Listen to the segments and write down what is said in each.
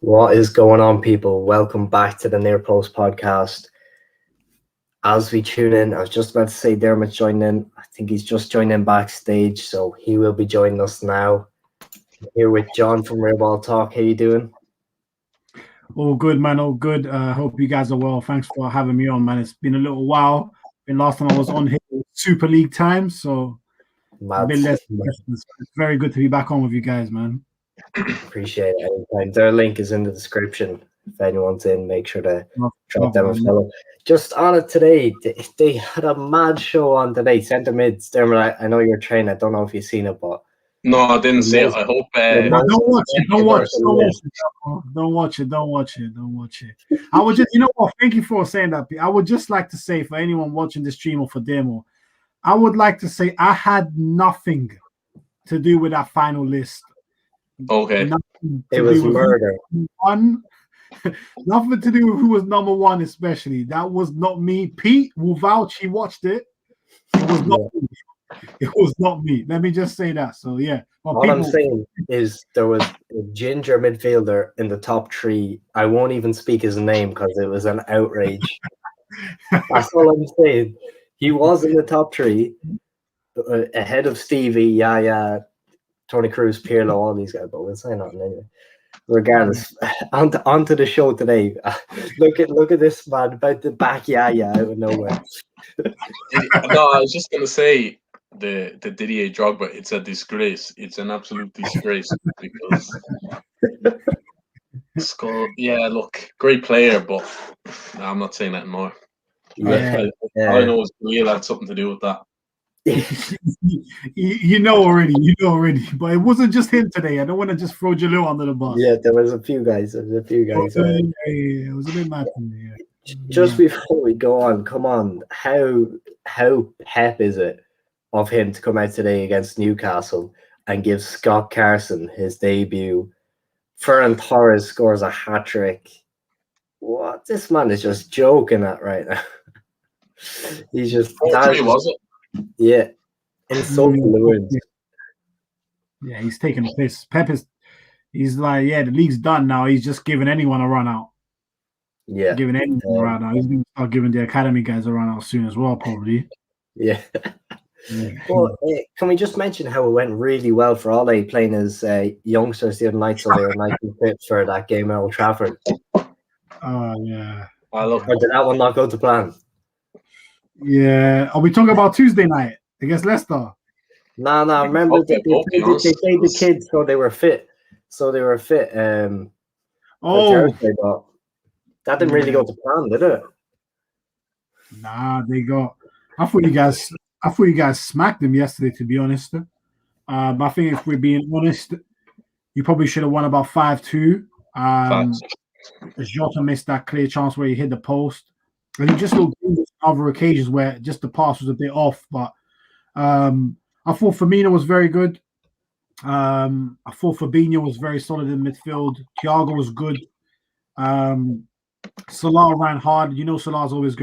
What is going on, people? Welcome back to the Near Post podcast. As we tune in, I was just about to say Dermot's joining in. I think he's just joined in backstage, so he will be joining us now. I'm here with John from Real Ball Talk. How you doing? All good, man. All good. Hope you guys are well. Thanks for having me on, man. It's been a little while. And last time I was on here, Super League time, so a bit less. It's very good to be back on with you guys, man. Appreciate it anytime. Their link is in the description. If anyone's in, make sure to drop them a follow. Just on it today, they had a mad show on today. Centre mids. Dermot, I know you're trained. I don't know if you've seen it, but no, I didn't see it. I hope. Don't watch it. Don't watch it. Don't watch it. I would just, you know what? Thank you for saying that. I would just like to say for anyone watching the stream or for demo, I would like to say I had nothing to do with that final list. Okay. It was murder. Nothing to do with who was number one, especially. That was not me. Pete will vouch. He watched it. It was not me. It was not me. Let me just say that. So yeah. All I'm saying is there was a ginger midfielder in the top three. I won't even speak his name because it was an outrage. That's all I'm saying. He was in the top three, ahead of Stevie, Yaya, Tony Cruz, Pirlo, all these guys. But we'll say nothing anyway. Regardless, onto the show today. Look at this man about to back Yaya out of nowhere. No, I was just gonna say the Didier Drogba. It's a disgrace. It's an absolute disgrace because yeah, look, great player, but no, I'm not saying that more. Yeah, I know Real had something to do with that. You know already, but it wasn't just him today. I don't want to just throw Jalil under the bus. Yeah, there was a few guys. It was a bit mad for me. Yeah. Just before we go on, come on, how pep is it of him to come out today against Newcastle and give Scott Carson his debut? Ferran Torres scores a hat-trick. What? This man is just joking at right now. He's just... was it? Yeah. Insulting the wins. Yeah, he's taking the piss. Pep is... He's like, yeah, the league's done now. He's just giving anyone a run out. Yeah. Giving anyone a run out. He's going to start giving the academy guys a run out soon as well, probably. Yeah. Well, can we just mention how it went really well for Ole playing as youngsters the other night, so they were nice and fit for that game at Old Trafford? Yeah. Or did that one not go to plan? Yeah. Are we talking about Tuesday night against Leicester? No. Remember they played the kids, so they were fit. Thursday, but that didn't really go to plan, did it? Nah, they got. I thought you guys smacked them yesterday, to be honest. I think if we're being honest, you probably should have won about 5-2. Jota missed that clear chance where he hit the post. And he just looked on other occasions where just the pass was a bit off. But I thought Firmino was very good. I thought Fabinho was very solid in midfield. Thiago was good. Salah ran hard. You know Salah's always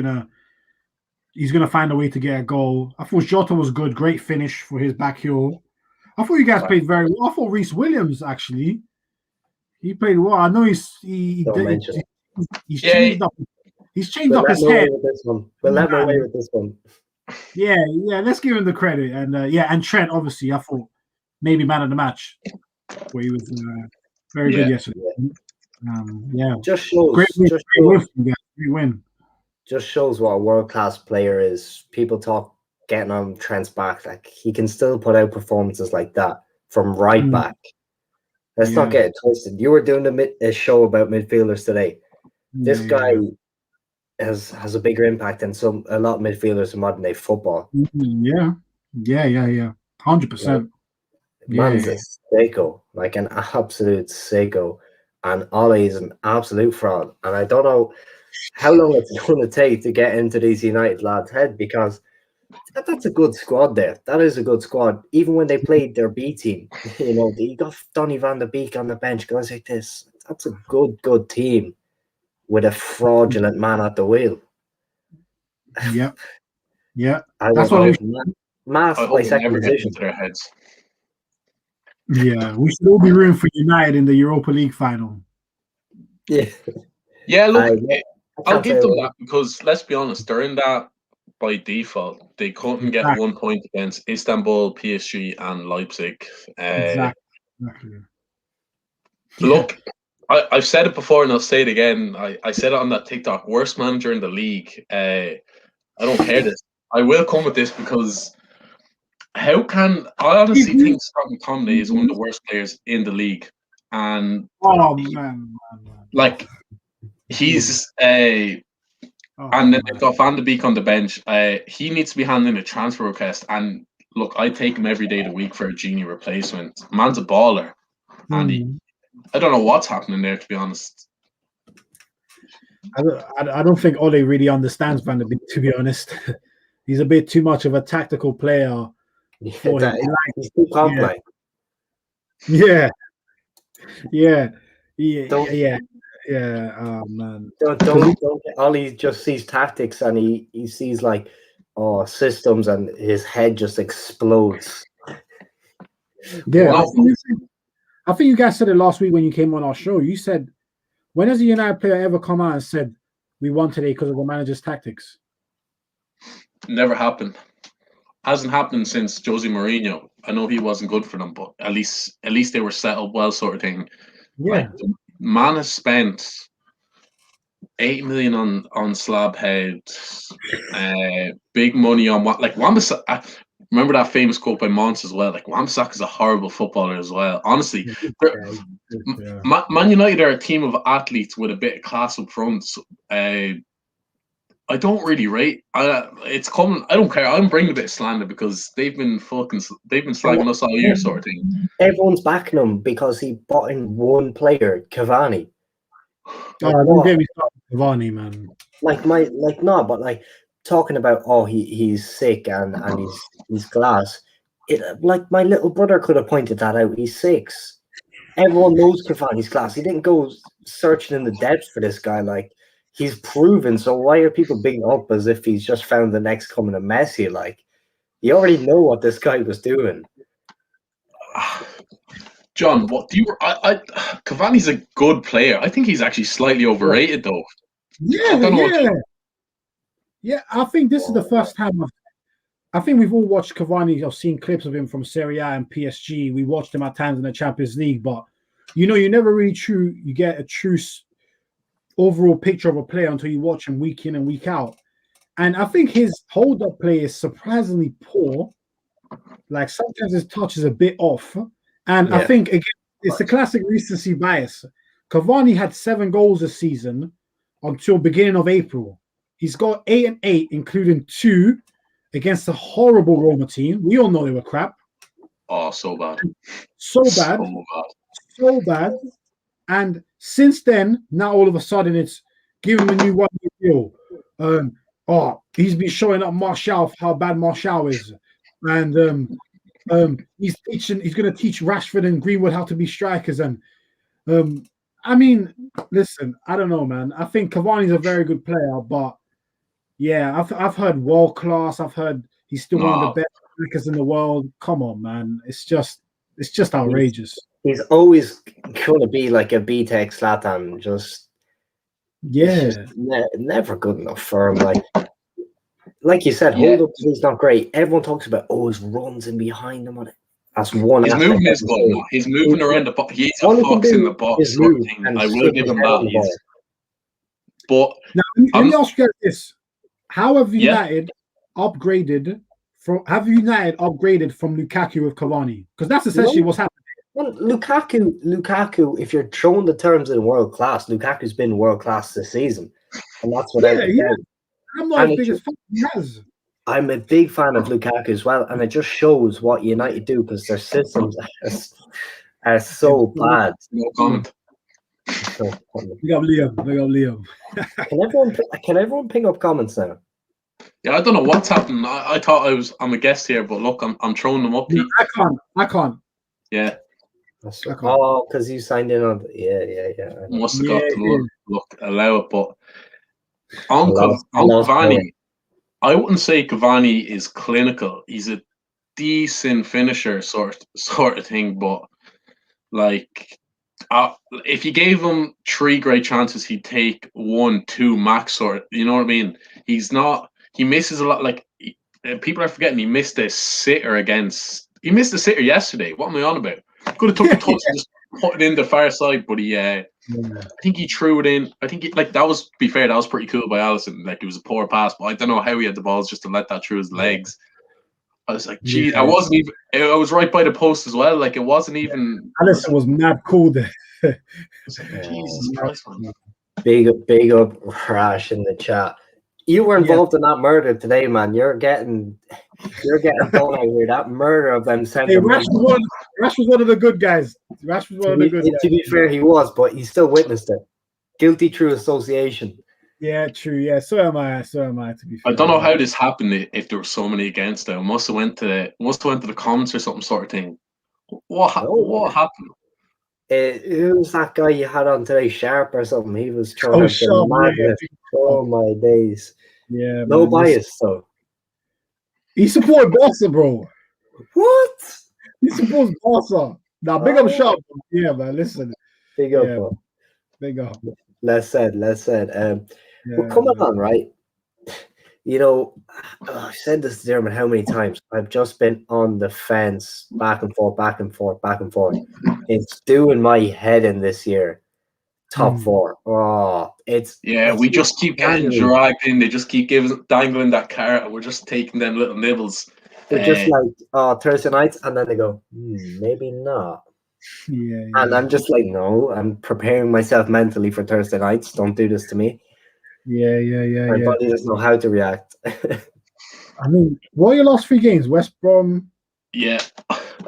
he's gonna find a way to get a goal. I thought Jota was good, great finish for his back heel. I thought you guys played very well. I thought Reece Williams actually, he played well. I know he's changed up. He's changed up his head. We'll let him away with this one. Yeah. Let's give him the credit. And and Trent obviously, I thought maybe man of the match, where he was very good yesterday. Just shows. Great win. Just shows what a world-class player is. People talk getting on Trent's back. Like, he can still put out performances like that from right back. Let's not get it twisted. You were doing a show about midfielders today. This guy has a bigger impact than a lot of midfielders in modern-day football. 100%. Man's a sicko, like an absolute sicko. And Ole is an absolute fraud. And I don't know how long it's going to take to get into these United lads' head, because that's a good squad there. That is a good squad. Even when they played their B team, you got Donny van de Beek on the bench, guys like this. That's a good team with a fraudulent man at the wheel. Yeah. That's what Mass play second position to their heads. Yeah, we should all be rooting for United in the Europa League final. Yeah, look, I'll can't give say them what- that because let's be honest, they're in that by default. They couldn't get Exactly. 1 point against Istanbul, PSG, and Leipzig. Exactly. Look, I've said it before and I'll say it again. I said it on that TikTok. Worst manager in the league. I don't care this. I will come with this because how can I honestly think Scott McTominay is one of the worst players in the league, and Oh man. like he's a. And then they've got Van de Beek on the bench. He needs to be handling a transfer request. And look, I take him every day of the week for a Genie replacement. Man's a baller. And I don't know what's happening there, to be honest. I don't think Ole really understands Van de Beek, to be honest. He's a bit too much of a tactical player for him. He's too complex. Yeah. Oh man. Don't Ollie just sees tactics and he sees like systems and his head just explodes. Yeah, I think you guys said it last week when you came on our show. You said, when has a United player ever come out and said we won today because of the manager's tactics? Never happened. Hasn't happened since Jose Mourinho. I know he wasn't good for them, but at least they were set up well, sort of thing. Yeah. Like, man has spent 8 million on slab head, big money on what like Wan-Bissaka. Remember that famous quote by Mons as well. Like Wan-Bissaka is a horrible footballer as well. Honestly, Man United are a team of athletes with a bit of class up front. I don't really rate. It's coming. I don't care. I'm bringing a bit of slander because they've been slagging us all year, sort of thing. Everyone's backing him because he bought in one player, Cavani. Don't get me started, Cavani, man. But talking about he's sick and he's glass. Like my little brother could have pointed that out. He's 6. Everyone knows Cavani's glass. He didn't go searching in the depths for this guy. Like, he's proven. So why are people bigging up as if he's just found the next coming of Messi? Like, you already know what this guy was doing. John, what do you? Cavani's a good player. I think he's actually slightly overrated, though. Yeah. I think this is the first time I think we've all watched Cavani. I've seen clips of him from Serie A and PSG. We watched him at times in the Champions League, but you never really get a true overall picture of a player until you watch him week in and week out. And I think his hold-up play is surprisingly poor. Like, sometimes his touch is a bit off. And I think, again, it's the classic recency bias. Cavani had 7 goals this season until beginning of April. He's got 8 and 8, including 2 against a horrible Roma team. We all know they were crap. Oh, so bad. So bad. And since then, now all of a sudden it's give him a new 1-year deal. He's been showing up Martial, how bad Martial is. And he's going to teach Rashford and Greenwood how to be strikers. And I mean, listen, I don't know, man. I think Cavani's a very good player, but yeah, I've heard world class. I've heard he's still one of the best strikers in the world. Come on, man. It's just outrageous. He's always going to be like a B-Tech Zlatan, just never good enough for him. Like you said, hold up, he's not great. Everyone talks about his runs in behind him. That's one. His movement is good. He's moving around the box. He's a fox in the box. Sort of thing. I will give him that. But now, let me ask you guys this: how have United upgraded from? Have United upgraded from Lukaku with Cavani? Because that's essentially what's happening. Well, Lukaku, if you're throwing the terms in world class, Lukaku's been world class this season, and that's what I'm not as big as he has. I'm a big fan of Lukaku as well, and it just shows what United do because their systems are so bad. No comment. Big up Liam. Can everyone ping up comments now? Yeah, I don't know what's happening. I thought I'm a guest here, but look, I'm throwing them up. No, I can't. Yeah. Because you signed in on Must have got to look allow it, but on Cavani, I wouldn't say Cavani is clinical. He's a decent finisher sort of thing, but like if you gave him 3 great chances, he'd take 1, 2 max. Or you know what I mean? He's not. He misses a lot. Like people are forgetting, he missed a sitter against. He missed a sitter yesterday. What am I on about? Could have took the touch and just put it in the far side, but he. I think he threw it in. I think that was. To be fair, that was pretty cool by Allison. Like it was a poor pass, but I don't know how he had the balls just to let that through his legs. I was like, geez, I wasn't even. I was right by the post as well. Like it wasn't even. Allison was mad cool there. Jesus Christ, man. Big up, Rash in the chat. You were involved in that murder today, man. You're getting done out here. That murder of them centre. Rash was one of the good guys. Rash was one of the good guys. To be fair, he was, but he still witnessed it. Guilty through association. Yeah, true. Yeah, so am I. To be fair, I don't know how this happened. If there were so many against it, must have went to the comments or something sort of thing. What happened? Who was that guy you had on today? Sharp or something? He was throwing out Sharp, madness. Oh my days! Yeah, no bias though. He supported Barca, bro. What? He supports Barca. Now, big up Sharp. Yeah, man. Listen, big up, big up. Less said. Well, coming on, right? You know, I've said this to Dermot how many times. I've just been on the fence, back and forth. It's doing my head in this year. Top 4. Oh, we just keep getting dragged in. They just keep dangling that carrot, and we're just taking them little nibbles. They're just like, Thursday nights, and then they go, maybe not. Yeah. And I'm just like, no, I'm preparing myself mentally for Thursday nights. Don't do this to me. Yeah. My body doesn't know how to react. I mean, what are your last 3 games? West Brom? Yeah.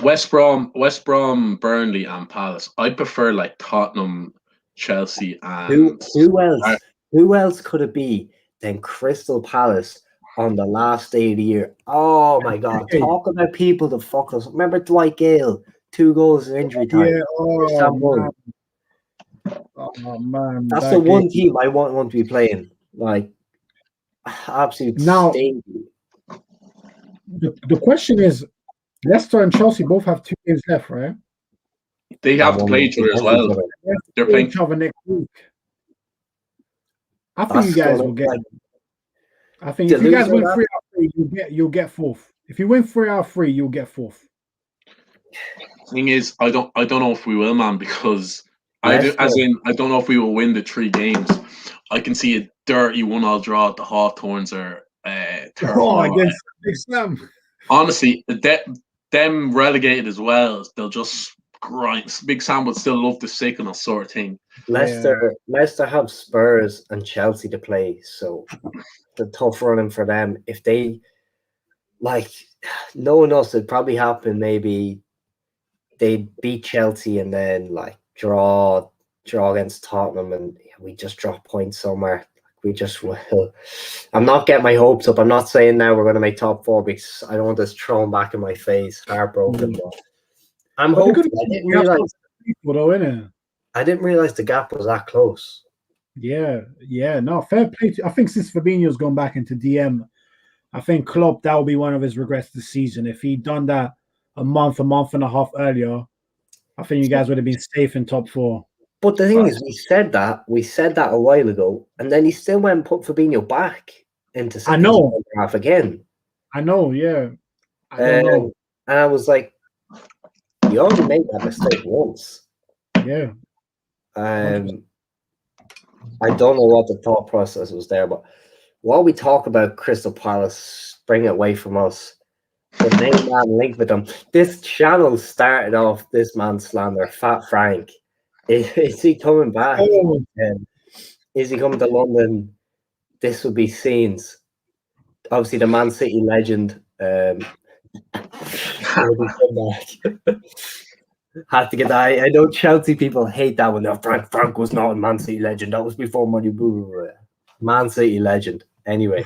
West Brom, Burnley, and Palace. I prefer like Tottenham, Chelsea, and who else could it be than Crystal Palace on the last day of the year? Oh my God! Talk about people to fuck us. Remember Dwight Gale, 2 goals in injury time. Yeah. Oh man. That's the one team I want to be playing. Like absolute state. The question is, Leicester and Chelsea both have 2 games left, right? They have to play each other as well. They're playing each other next week. I think you guys will get. I think if you guys win 3 out of 3, you'll get 4th. If you win 3 out of 3, you'll get 4th. Thing is, I don't know if we will, man, because I don't know if we will win the 3 games. I can see a dirty 1-1 draw at the Hawthorns or against Big Sam. Honestly, them relegated as well. They'll just grind. Big Sam would still love to sicken us, sort of thing. Leicester have Spurs and Chelsea to play, so the tough running for them. If they knowing us, it'd probably happen. Maybe they beat Chelsea and then draw against Tottenham, and we just drop points somewhere. We just will. I'm not getting my hopes up. I'm not saying now we're going to make top 4 because I don't want this thrown back in my face. Heartbroken. But I'm hoping. I didn't realize the gap was that close. Yeah. No, fair play. I think since Fabinho's gone back into DM, I think Klopp, that will be one of his regrets this season. If he'd done that a month and a half earlier, I think you guys would have been safe in top 4. But the thing is, we said that a while ago, and then he still went and put Fabinho back into second half again. I know, yeah. I don't know. And I was like, you already made that mistake once. Yeah. I don't know what the thought process was there, but while we talk about Crystal Palace, bring it away from us. The main man linked with them. This channel started off this man's slander, Fat Frank. Is he coming back? Is he coming to London? This would be scenes. Obviously, the Man City legend. Had to get that. I know Chelsea people hate that one. Frank was not a Man City legend. That was before Money Boo. Man City legend. Anyway,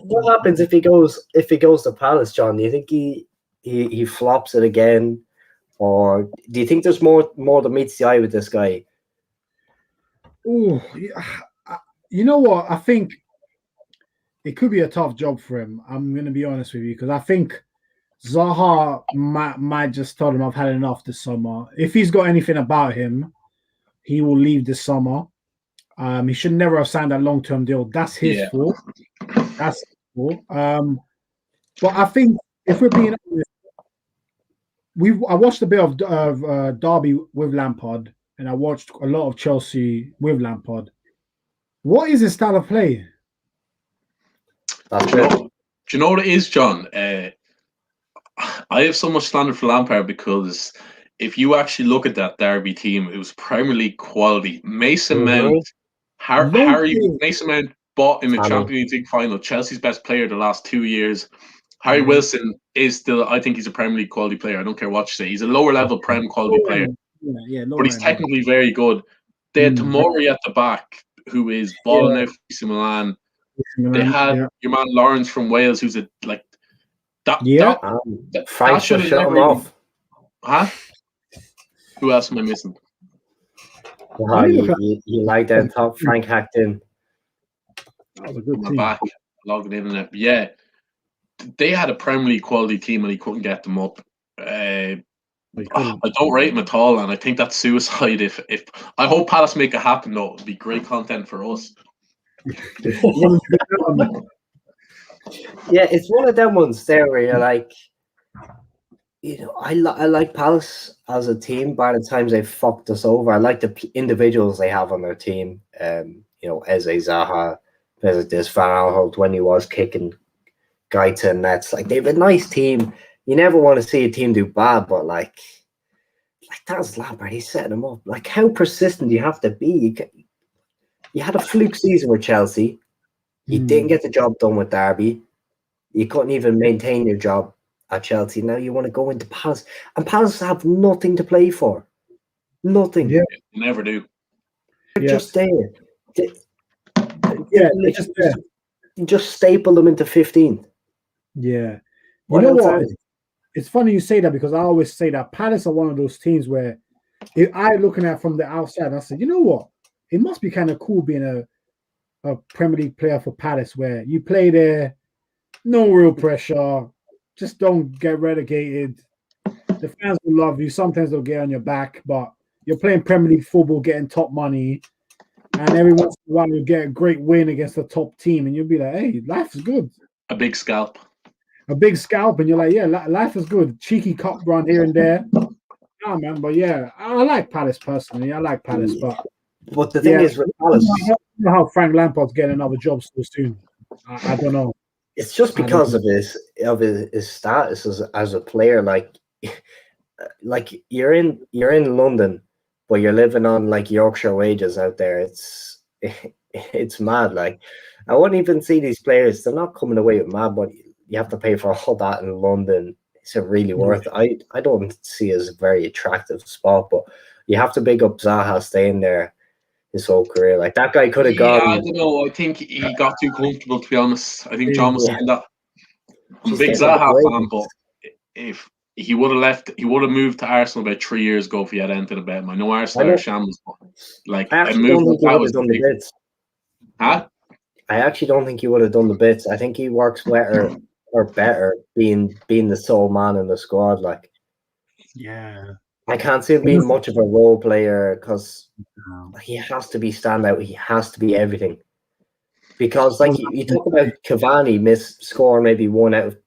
what happens if he goes to Palace, John? Do you think he flops it again? Or do you think there's more that meets the eye with this guy? Oh, you know what? I think it could be a tough job for him. I'm going to be honest with you because I think Zaha might just tell him I've had enough this summer. If he's got anything about him, he will leave this summer. He should never have signed that long-term deal. That's his fault. That's his fault. But I think if we're being honest, I watched a bit of Derby with Lampard, and I watched a lot of Chelsea with Lampard. What is his style of play? Do you know what it is, John? I have so much slander for Lampard because if you actually look at that Derby team, it was Premier League quality. Mason Mount, Mason Mount bought in the Champions League final, Chelsea's best player the last 2 years. Harry Wilson is still, I think he's a Premier League quality player. I don't care what you say. He's a lower level Prem quality player. But he's technically very good. They had Tomori at the back, who is balling out for AC Milan. They had your man Lawrence from Wales, who's Frank should shut him off. Huh? Who else am I missing? You like that top Frank hacked in. That was a good team. Back, logging in it. Yeah, they had a Premier League quality team and he couldn't get them up. I don't rate him at all, and I think that's suicide. If I hope Palace make it happen, though, it'd be great content for us. Yeah, it's one of them ones there where you're like, I like Palace as a team. By the times they fucked us over, I like the individuals they have on their team. Eze, Zaha, this Van Aanholt when he was kicking Gaita and nets. Like, they have a nice team. You never want to see a team do bad, but like that's Lampard. He's setting them up. Like, how persistent do you have to be? You had a fluke season with Chelsea. You didn't get the job done with Derby. You couldn't even maintain your job at Chelsea. Now you want to go into Palace. And Palace have nothing to play for. Nothing. Yeah, you never do. They're just there. You just staple them into 15th. Yeah. You know what? It's funny you say that, because I always say that Palace are one of those teams where if I looking at from the outside, I said, you know what? It must be kind of cool being a Premier League player for Palace, where you play there, no real pressure, just don't get relegated. The fans will love you. Sometimes they'll get on your back, but you're playing Premier League football, getting top money, and every once in a while you get a great win against the top team, and you'll be like, hey, life is good. A big scalp. And you're like, yeah, life is good. Cheeky cup run here and there. No, man, but yeah, I like Palace personally. I like Palace, but the thing is with Palace, I don't know how Frank Lampard's getting another job so soon. I don't know. It's just because of his status as a player. Like you're in London, but you're living on like Yorkshire wages out there. It's mad. Like, I wouldn't even see these players. They're not coming away with mad money. You have to pay for all that in London. Is it really worth it? I don't see it as a very attractive spot, but you have to big up Zaha staying there his whole career. Like, that guy could have gone. I don't know. I think he got too comfortable, to be honest. I think John was saying that. I'm a big Zaha fan, but if he would have left, he would have moved to Arsenal about 3 years ago if he had anything about him. I know Arsenal are shambles, but like, I actually don't think he would have done the bits. Huh? I actually don't think he would have done the bits. I think he works better being the sole man in the squad. Like, I can't see him being much of a role player, because he has to be standout. He has to be everything. Because like you talk about Cavani scoring maybe 1 out of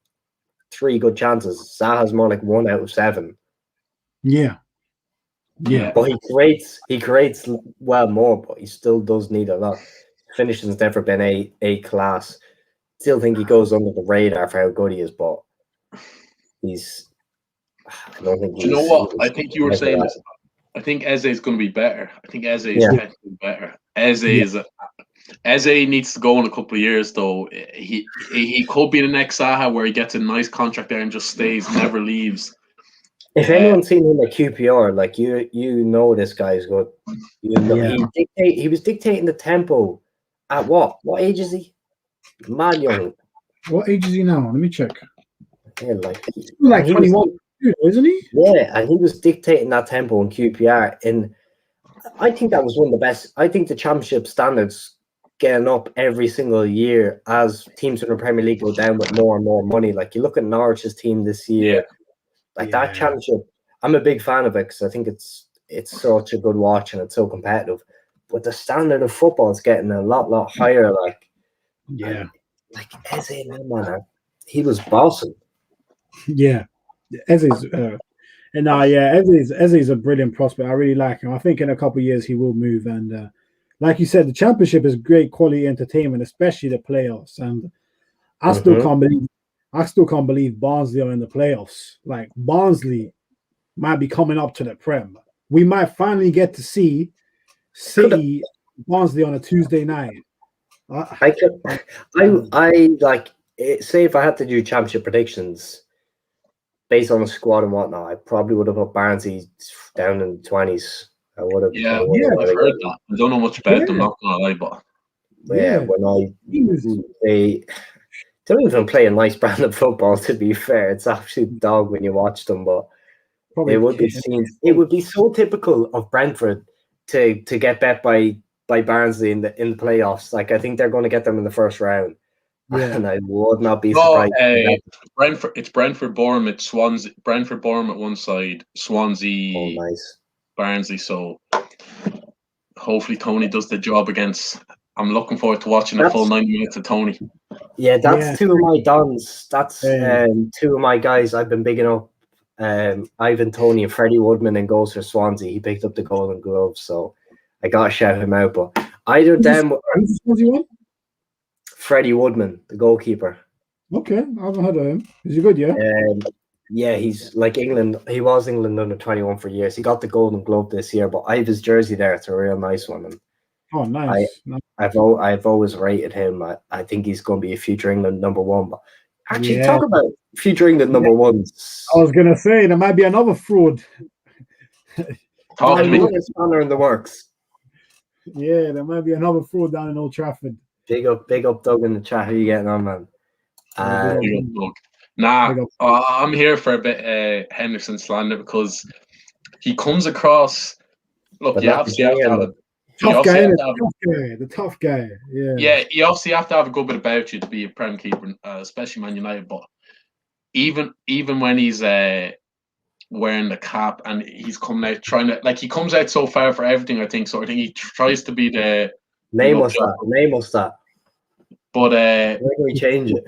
3 good chances. Zaha's more like 1 out of 7. Yeah. But he creates well more, but he still does need a lot. Finishing's never been A class. Still think he goes under the radar for how good he is, but I don't think. Do you know what? I think you were saying this. I think Eze is going to be better. I think Eze is technically better. Eze needs to go in a couple of years, though. He could be the next Zaha, where he gets a nice contract there and just stays, never leaves. If anyone's seen him at QPR, like you know this guy's good. You know, he was dictating the tempo. At what? What age is he? Man young. What age is he now? Let me check. Yeah, like 21, isn't he? Yeah, and he was dictating that tempo in QPR, and I think that was one of the best. I think the championship standards getting up every single year as teams in the Premier League go down with more and more money. Like you look at Norwich's team this year, that championship. I'm a big fan of it because I think it's such a good watch and it's so competitive. But the standard of football is getting a lot higher. Like Eze, man, he was bossing. Yeah, Eze's Eze's a brilliant prospect. I really like him. I think in a couple of years he will move. And like you said, the championship is great quality entertainment, especially the playoffs. And I still can't believe Barnsley are in the playoffs. Like Barnsley might be coming up to the Prem. We might finally get to see City Barnsley on a Tuesday night. I like say if I had to do championship predictions based on the squad and whatnot, I probably would have put Barnsley down in the 20s. I would have. Yeah, I've heard that. I don't know much about them, not gonna lie, but when they don't even play a nice brand of football. To be fair, it's absolute dog when you watch them, but it would be so typical of Brentford to get bet by Barnsley in the playoffs. Like I think they're going to get them in the first round. Yeah. And I would not be surprised. It's Brentford, Bournemouth, Swansea. Brentford, Bournemouth one side, Swansea, Barnsley. So hopefully Tony does the job against. I'm looking forward to watching a full 90 minutes of Tony. Yeah, that's two of my dons. That's two of my guys I've been bigging up. Ivan Toney and Freddie Woodman in goals for Swansea. He picked up the Golden Glove, so I gotta shout him out. But either of them. Freddie Woodman, the goalkeeper. Okay, I haven't heard of him. Is he good? Yeah, he's like England. He was England under 21 for years. He got the Golden Glove this year, but I have his jersey there. It's a real nice one. And nice. I've always rated him. I think he's going to be a future England number one. But actually, talk about future England number ones. I was gonna say there might be another fraud. Spanner in the works. Yeah, there might be another fraud down in Old Trafford. Big up, Doug in the chat. How are you getting on, man? Big up, Doug. Nah, I'm here for a bit Henderson slander because he comes across. Look, you obviously have to have a the tough guy. Yeah, you obviously have to have a good bit about you to be a Prem keeper, especially Man United. But even when he's wearing the cap and he's coming out trying to he comes out so far for everything. I think he tries to be the. Name us that. But where can we change it?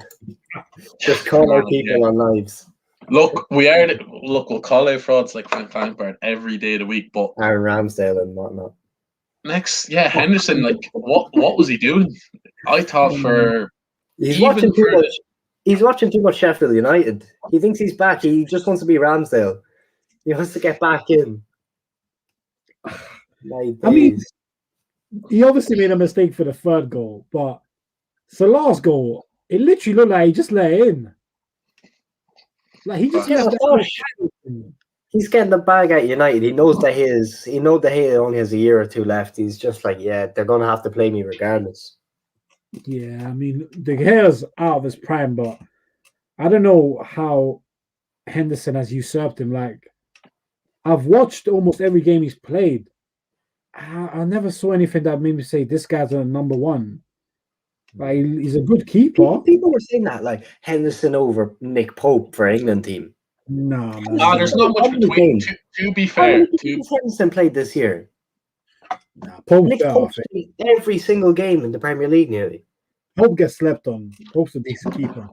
Just call out people on lives. Look, we'll call out frauds like Frank Lampard every day of the week, but Aaron Ramsdale and whatnot. Next, Henderson, what was he doing? I thought he's watching too much. He's watching too much Sheffield United. He thinks he's back. He just wants to be Ramsdale. He wants to get back in. I mean, he obviously made a mistake for the third goal, but Salah's goal, it literally looked like he just let it in. Like he just he's getting the bag at United. He knows that he only has a year or two left. He's just like, they're gonna have to play me regardless. Yeah, I mean De Gea's out of his prime, but I don't know how Henderson has usurped him. Like I've watched almost every game he's played. I never saw anything that made me say this guy's a number one. Like he's a good keeper. People were saying that, like Henderson over Nick Pope for England team. No, there's not much between. To be fair, Henderson played this year. Nick Pope played every single game in the Premier League nearly. Pope gets slept on. Pope's a decent keeper.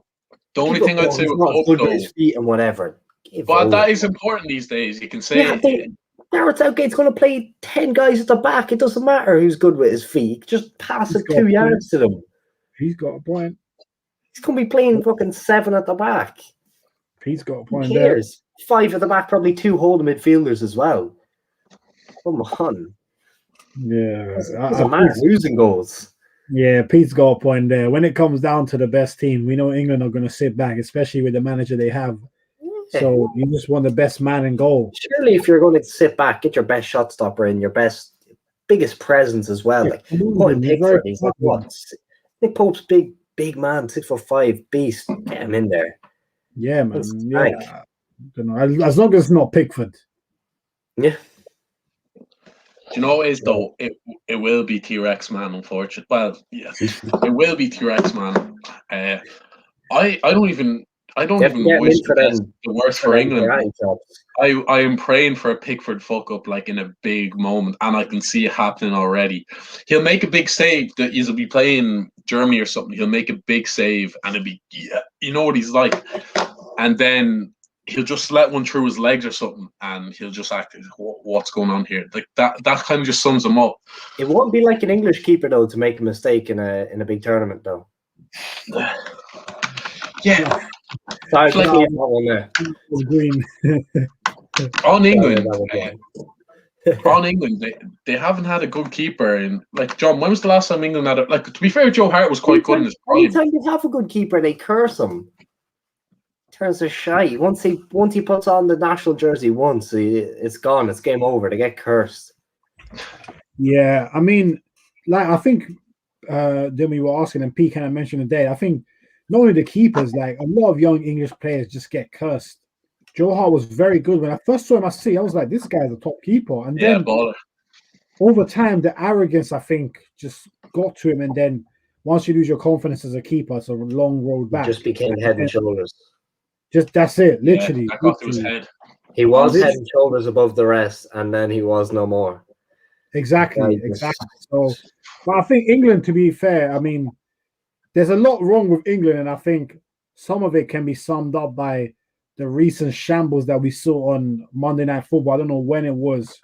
The only thing I'd say with Pope, though, his feet and whatever. But that is important these days. You can say. Gareth Southgate's going to play 10 guys at the back. It doesn't matter who's good with his feet. Just pass it 2 yards to them. He's got a point. He's going to be playing fucking 7 at the back. He's got a point there. 5 at the back, probably 2 holding midfielders as well. Come on. Yeah. Doesn't matter losing goals. Yeah, Pete's got a point there. When it comes down to the best team, we know England are going to sit back, especially with the manager they have. So you just want the best man in goal. Surely, if you're going to sit back, get your best shot stopper in, your biggest presence as well. Like Pickford, he's like what? Nick Pope's big man, 6'5", beast. Get him in there. Yeah, man. Yeah. I don't know. As long as it's not Pickford. Yeah. Do you know what it is though? It will be T-Rex man, unfortunately. Well, yeah, it will be T-Rex man. I don't even wish the worst for England. I am praying for a Pickford fuck up like in a big moment, and I can see it happening already. He'll make a big save that he'll be playing Germany or something. He'll make a big save, and it'll be you know what he's like, and then he'll just let one through his legs or something, and he'll just act what's going on here. Like that kind of just sums him up. It won't be like an English keeper though to make a mistake in a big tournament though. Yeah. Sorry, like, green. on England, they haven't had a good keeper. And like John, when was the last time England had like? To be fair, Joe Hart was quite good in his prime. Anytime they have a good keeper, they curse him. Turns to shite. Once he puts on the national jersey, it's gone. It's game over. They get cursed. Yeah, I mean, like I think then we were asking, and P kind of mentioned today. I think not only the keepers, like a lot of young English players just get cursed. Joe Hart was very good. When I first saw him at City, I was like, this guy's a top keeper. And then over time, the arrogance, I think, just got to him. And then once you lose your confidence as a keeper, it's a long road back. He just became head and shoulders. Just that's it, literally. That got to his head. He was head and shoulders above the rest, and then he was no more. Exactly. So, but I think England, to be fair, I mean, there's a lot wrong with England, and I think some of it can be summed up by the recent shambles that we saw on Monday Night Football. I don't know when it was,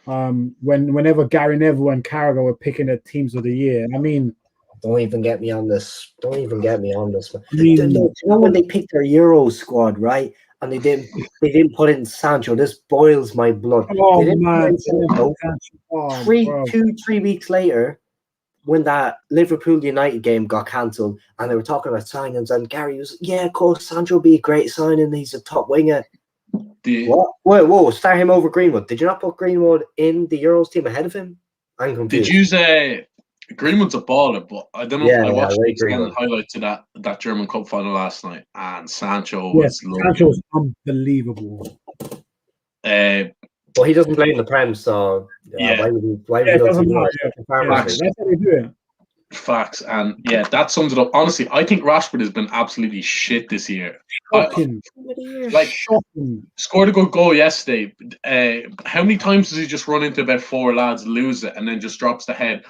whenever Gary Neville and Carragher were picking their teams of the year. I mean, don't even get me on this. Don't even get me on this. You know when they picked their Euro squad, right? And they didn't put in Sancho. This boils my blood. Oh man! 3 weeks later, when that Liverpool United game got cancelled, and they were talking about signings, and Gary was, of course, Sancho will be a great signing. He's a top winger. What? Whoa! Start him over Greenwood. Did you not put Greenwood in the Euros team ahead of him? I'm confused. Did you say Greenwood's a baller? But I don't know. I watched the highlights of that German Cup final last night, and Sancho was Sancho was unbelievable. Well, he doesn't play in the Prem, so why would he doesn't matter. That's how they do it. Facts, and that sums it up. Honestly, I think Rashford has been absolutely shit this year. Shocking. Scored a good goal yesterday. How many times does he just run into about 4 lads, lose it, and then just drops the head?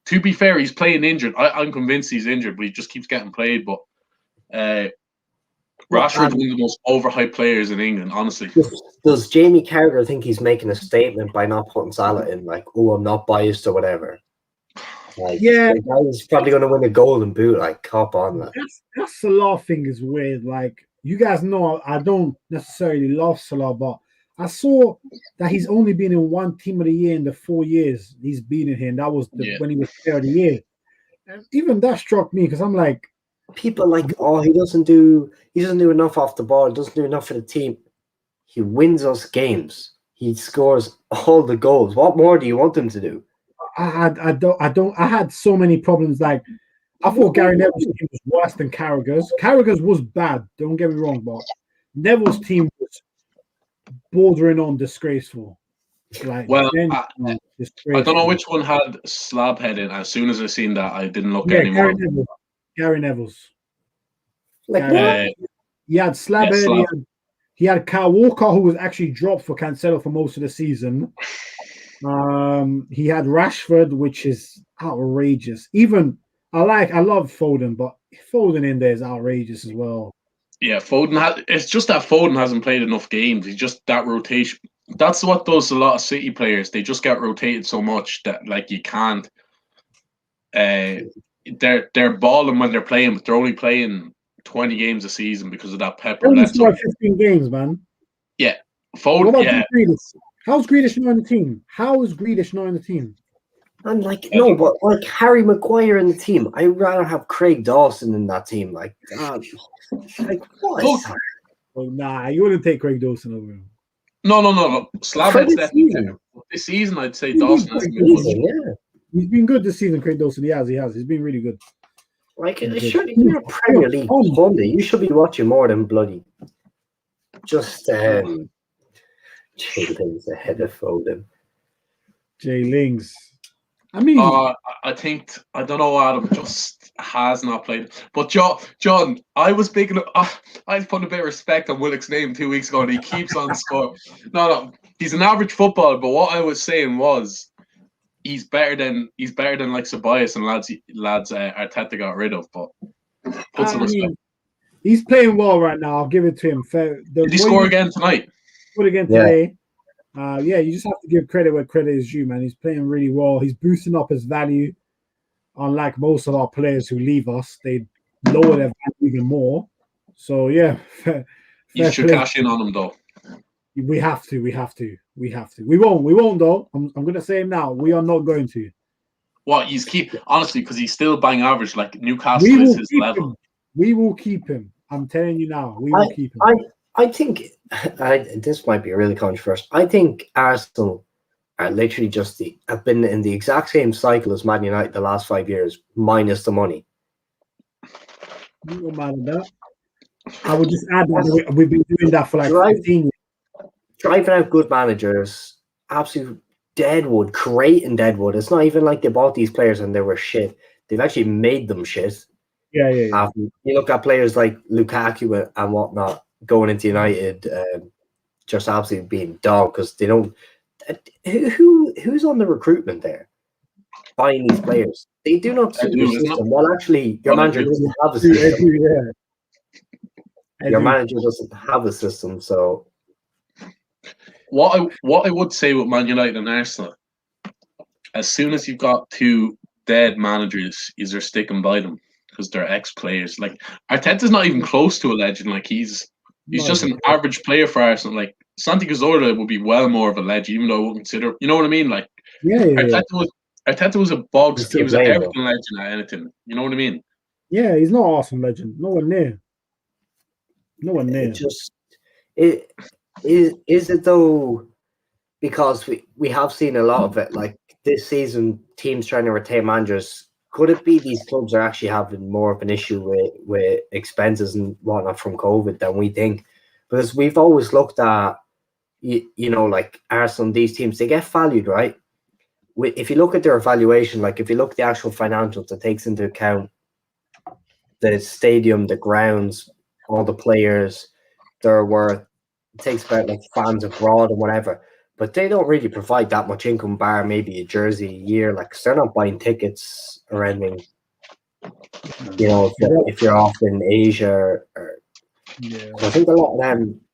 To be fair, he's playing injured. I'm convinced he's injured, but he just keeps getting played. But Rashford's one of the most overhyped players in England, honestly. Does Jamie Carragher think he's making a statement by not putting Salah in? Like, I'm not biased or whatever. Like, the guy's probably going to win a golden boot. Like, cop on that. That Salah thing is weird. Like, you guys know I don't necessarily love Salah, but I saw that he's only been in one team of the year in the 4 years he's been in here. And that was when he was player of the year. And even that struck me because I'm like, people like, he doesn't do enough off the ball, doesn't do enough for the team. He wins us games. He scores all the goals. What more do you want him to do? I had so many problems. Like, I thought Gary Neville's team was worse than Carragher's. Carragher's was bad, don't get me wrong, but Neville's team was bordering on disgraceful. Like, I don't know which one had slab head in. As soon as I seen that, I didn't look anymore. Gary Neville's. Like, he had slab head. He had Kyle Walker, who was actually dropped for Cancelo for most of the season. He had Rashford, which is outrageous. Even I love Foden, but Foden in there is outrageous as well. Yeah, Foden it's just that Foden hasn't played enough games. He's just that rotation. That's what does a lot of City players. They just get rotated so much that like you can't. They're balling when they're playing, but they're only playing 20 games a season because of that Pep. Only 15 games, man. Yeah, Foden. Yeah. How's Grealish not in the team? How is Grealish not in the team? I'm like, no, but like Harry Maguire in the team. I'd rather have Craig Dawson in that team. Like, what? Oh, nah, you wouldn't take Craig Dawson over him. No. Slabhead's definitely this season. I'd say Dawson has been good. He's been good this season, Craig Dawson. He has. He's been really good. Like, surely you're a Premier League pundit. You should be watching more than bloody. Just 2 things ahead of Foden. Jay Lings. I mean, I think I don't know. Adam just has not played. But John, I was picking up. I put a bit of respect on Willock's name 2 weeks ago, and he keeps on score. No, he's an average footballer. But what I was saying was, he's better than like Ceballos and lads Arteta got rid of. But put some respect. He's playing well right now. I'll give it to him. Did he score again tonight? Scored again today. You just have to give credit where credit is due, man. He's playing really well. He's boosting up his value. Unlike most of our players who leave us, they lower their value even more. So yeah, you should cash in on him though. We have to. We won't though. I'm gonna say him now. We are not going to. What he's honestly, because he's still bang average. Like Newcastle is his level. We will keep him. I'm telling you now. We will keep him. I think this might be really controversial. I think Arsenal are literally have been in the exact same cycle as Man United the last 5 years, minus the money. You don't mind that. I would just add that we've been doing that for like 15 years. Driving out good managers, absolute deadwood, creating deadwood. It's not even like they bought these players and they were shit. They've actually made them shit. Yeah. You look at players like Lukaku and whatnot going into United, just absolutely being dog because they don't. Who's on the recruitment there? Buying these players, they do not suit your system. Well, actually, your manager doesn't have a system. Your manager doesn't have a system, so. What I would say with Man United and Arsenal, as soon as you've got two dead managers, you're sticking by them because they're ex-players. Like Arteta's not even close to a legend. Like he's just an average player for Arsenal. Like Santi Cazorla would be well more of a legend, even though I wouldn't consider. You know what I mean? Like Arteta was a bog. He was an Everton legend at anything. You know what I mean? Yeah, he's not an Arsenal legend. No one near. Is it though? Because we have seen a lot of it. Like this season, teams trying to retain managers. Could it be these clubs are actually having more of an issue with expenses and whatnot from COVID than we think? Because we've always looked at, like Arsenal, these teams, they get valued, right? If you look at their evaluation, like if you look at the actual financials, it takes into account the stadium, the grounds, all the players, their worth. It takes about like fans abroad and whatever. But they don't really provide that much income, bar maybe a jersey a year. Like, cause they're not buying tickets or anything. If you're off in Asia, I think a lot of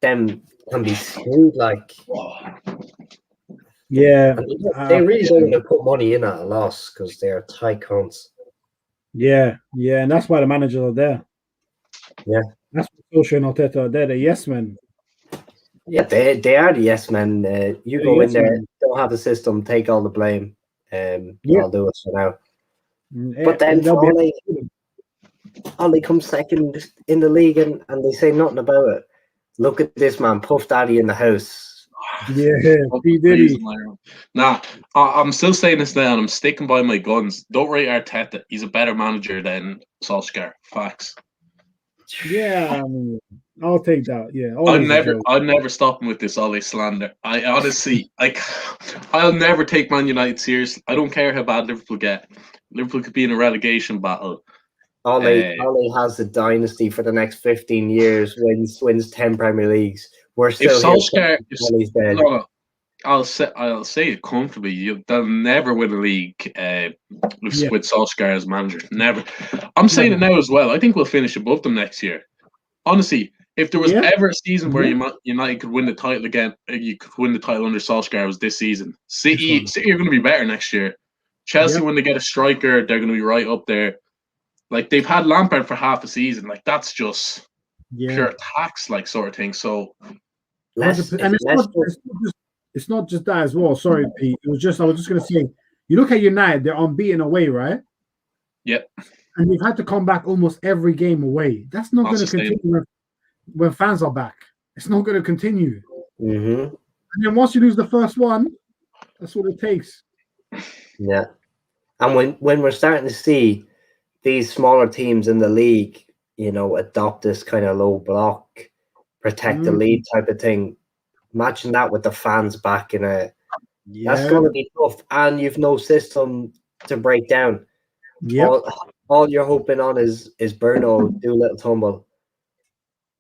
them can be screwed. Like, they really don't want to put money in at a loss because they are tight cunts. Yeah, and that's why the managers are there. Yeah, that's what Solskjaer and Arteta are there. The yes men. Yeah, they are the yes men. You go in there, don't have a system, take all the blame. I'll do it for now. But then Ollie comes second in the league and they say nothing about it. Look at this man, Puff Daddy in the house. Yeah, he did. Nah, I'm still saying this now and I'm sticking by my guns. Don't rate Arteta. He's a better manager than Solskjaer. Facts. Yeah, I mean, I'll take that. Yeah, I'll never stop him with this Ollie slander. I honestly, I'll never take Man United seriously. I don't care how bad Liverpool get. Liverpool could be in a relegation battle. Ollie has a dynasty for the next 15 years. Wins 10 Premier Leagues. We're still Solskjaer, I'll say it comfortably. They'll never win a league with Solskjaer as manager. Never. I'm saying it now as well. I think we'll finish above them next year. Honestly, if there was ever a season where United could win the title again, you could win the title under Solskjaer, it was this season. City are going to be better next year. Chelsea, when they get a striker, they're going to be right up there. Like, they've had Lampard for half a season. Like, that's just pure tax, like, sort of thing. So, it's not just that as well. Sorry, Pete. I was just going to say, you look at United, they're unbeaten away, right? Yep. And they've had to come back almost every game away. That's not going to continue when fans are back. It's not going to continue. Mm-hmm. And then once you lose the first one, that's what it takes. Yeah. And when we're starting to see these smaller teams in the league, adopt this kind of low block, protect the lead type of thing, matching that with the fans back in a That's going to be tough, and you've no system to break down. Yeah. All you're hoping on is Bruno do a little tumble.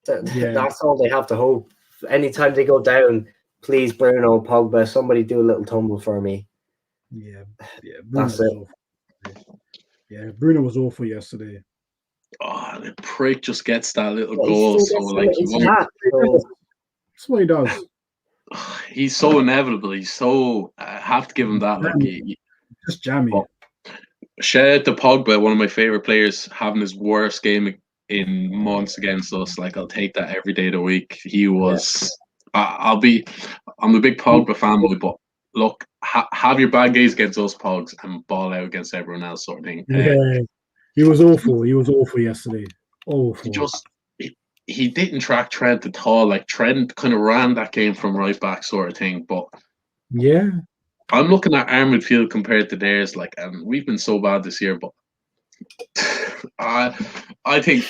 That's all they have to hope. Anytime they go down, please, Bruno, Pogba, somebody do a little tumble for me. Yeah. Bruno that's it. Yeah, Bruno was awful yesterday. Oh, the prick just gets that little goal. So like, that's what he does. He's so inevitable. He's so. I have to give him that. Like, just jammy. Shout out to Pogba, one of my favorite players, having his worst game in months against us. Like, I'll take that every day of the week. He was. I'm a big Pogba fanboy, but look, have your bad days against us, Pogs, and ball out against everyone else, sort of thing. Yeah, he was awful. He was awful yesterday. Awful. He didn't track Trent at all. Like, Trent kind of ran that game from right back, sort of thing. But yeah, I'm looking at our midfield compared to theirs. Like, and we've been so bad this year, but I think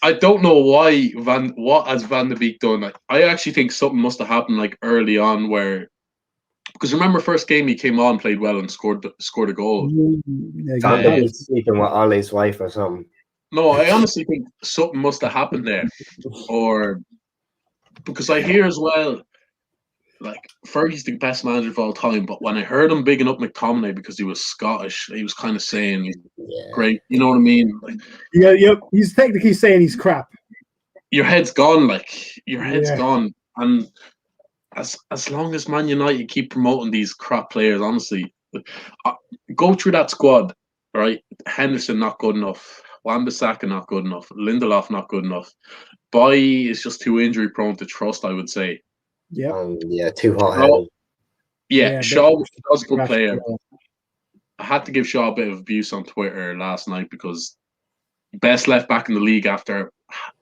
I don't know what has Van de Beek done. Like, I actually think something must have happened like early on where, because remember first game he came on, played well and scored a goal. Van de Beek sleeping with Ollie's wife or something. No, I honestly think something must have happened there, or because I hear as well, like, Fergie's the best manager of all time, but when I heard him bigging up McTominay because he was Scottish, he was kind of saying, great, you know what I mean? Like, yeah, he's technically saying he's crap. Your head's gone, gone. And as long as Man United keep promoting these crap players, honestly, go through that squad, right? Henderson not good enough, Wan-Bissaka not good enough, Lindelof not good enough. Bailly is just too injury prone to trust, I would say. Yeah, too hot-headed. Yeah, Shaw's a good player. I had to give Shaw a bit of abuse on Twitter last night because best left back in the league after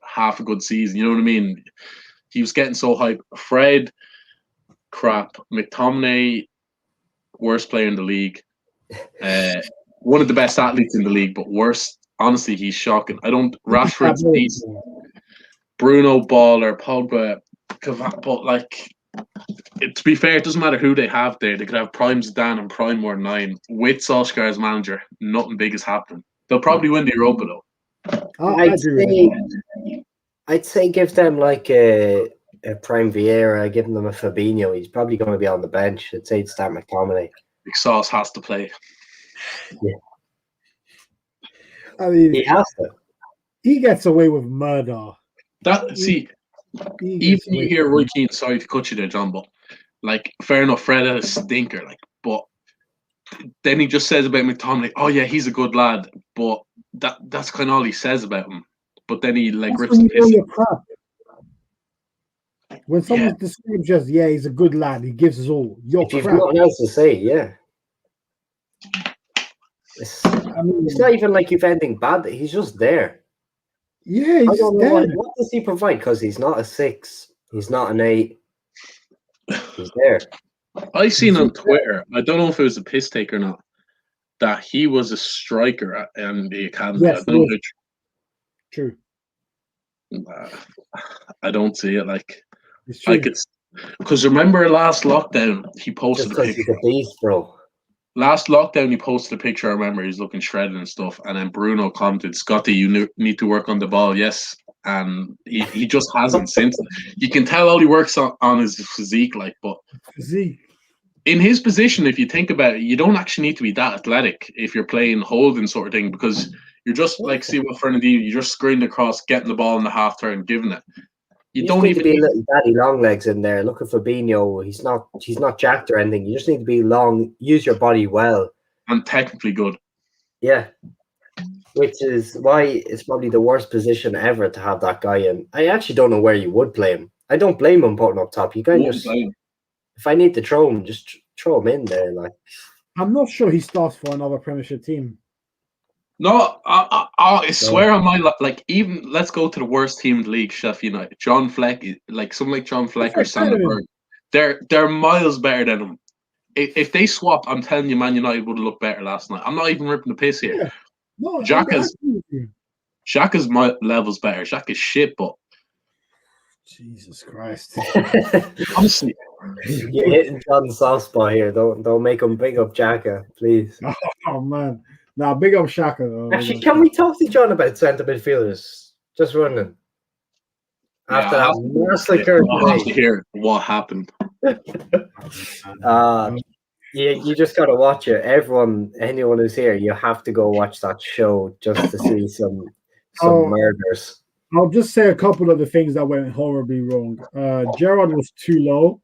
half a good season. You know what I mean? He was getting so hyped. Fred, crap. McTominay, worst player in the league. One of the best athletes in the league, but worst. Honestly, he's shocking. Rashford's decent. Bruno, baller. Pogba, but like, to be fair, it doesn't matter who they have there. They could have Prime Zidane and Prime or 9 with Solskjaer as manager. Nothing big is happening. They'll probably win the Europa though. I'd say give them like a Prime Vieira, give them a Fabinho. He's probably going to be on the bench. I'd say start McTominay. Big Sauce has to play. Yeah. I mean, he has to. He gets away with murder. Even you hear Roy Keane, sorry to cut you there, John, but like, fair enough, Fred had a stinker, like, but then he just says about McTominay, oh yeah, he's a good lad, but that's kind of all he says about him. But then he like rips the piss. When someone describes just, he's a good lad, he gives us all. If you've nothing else to say, yeah. It's not even like you've anything bad. He's just there. Yeah, he's just there. What does he provide? Because he's not a 6. He's not an 8. He's there. I seen on Twitter, I don't know if it was a piss take or not, that he was a striker in the academy. Yes, true. I don't see it. Like, because remember last lockdown he posted a picture. He's a beast, bro. Last lockdown he posted a picture. I remember he's looking shredded and stuff. And then Bruno commented, "Scotty, you need to work on the ball." Yes, and he just hasn't since. You can tell all he works on his physique, like, but in his position, if you think about it, you don't actually need to be that athletic if you're playing holding sort of thing, because you're just like, see what Fernandinho, you're just screening across, getting the ball in the half turn, giving it. You don't even need to be little daddy long legs in there. Look at Fabinho. He's not jacked or anything. You just need to be long, use your body well. And technically good. Yeah. Which is why it's probably the worst position ever to have that guy in. I actually don't know where you would play him. I don't blame him putting up top. You can just, if I need to throw him, just throw him in there. Like, I'm not sure he starts for another Premiership team. No, I swear on my like, even let's go to the worst team in the league, Sheffield United. John Fleck, like someone like John Fleck or Sander Berg, they're miles better than him. If they swap, I'm telling you, Man United would have looked better last night. I'm not even ripping the piss here. Yeah. No, Xhaka's my level's better. Xhaka's shit, but Jesus Christ. Honestly, You're hitting John's soft spot here. Don't make him big up Xhaka, please. Oh man, nah, big up Shaka. Actually, can we talk to John about centre midfielders just running after that massacre I have to today? hear what happened. You just gotta watch it. Anyone who's here, you have to go watch that show just to see some murders. I'll just say a couple of the things that went horribly wrong. Gerrard was too low.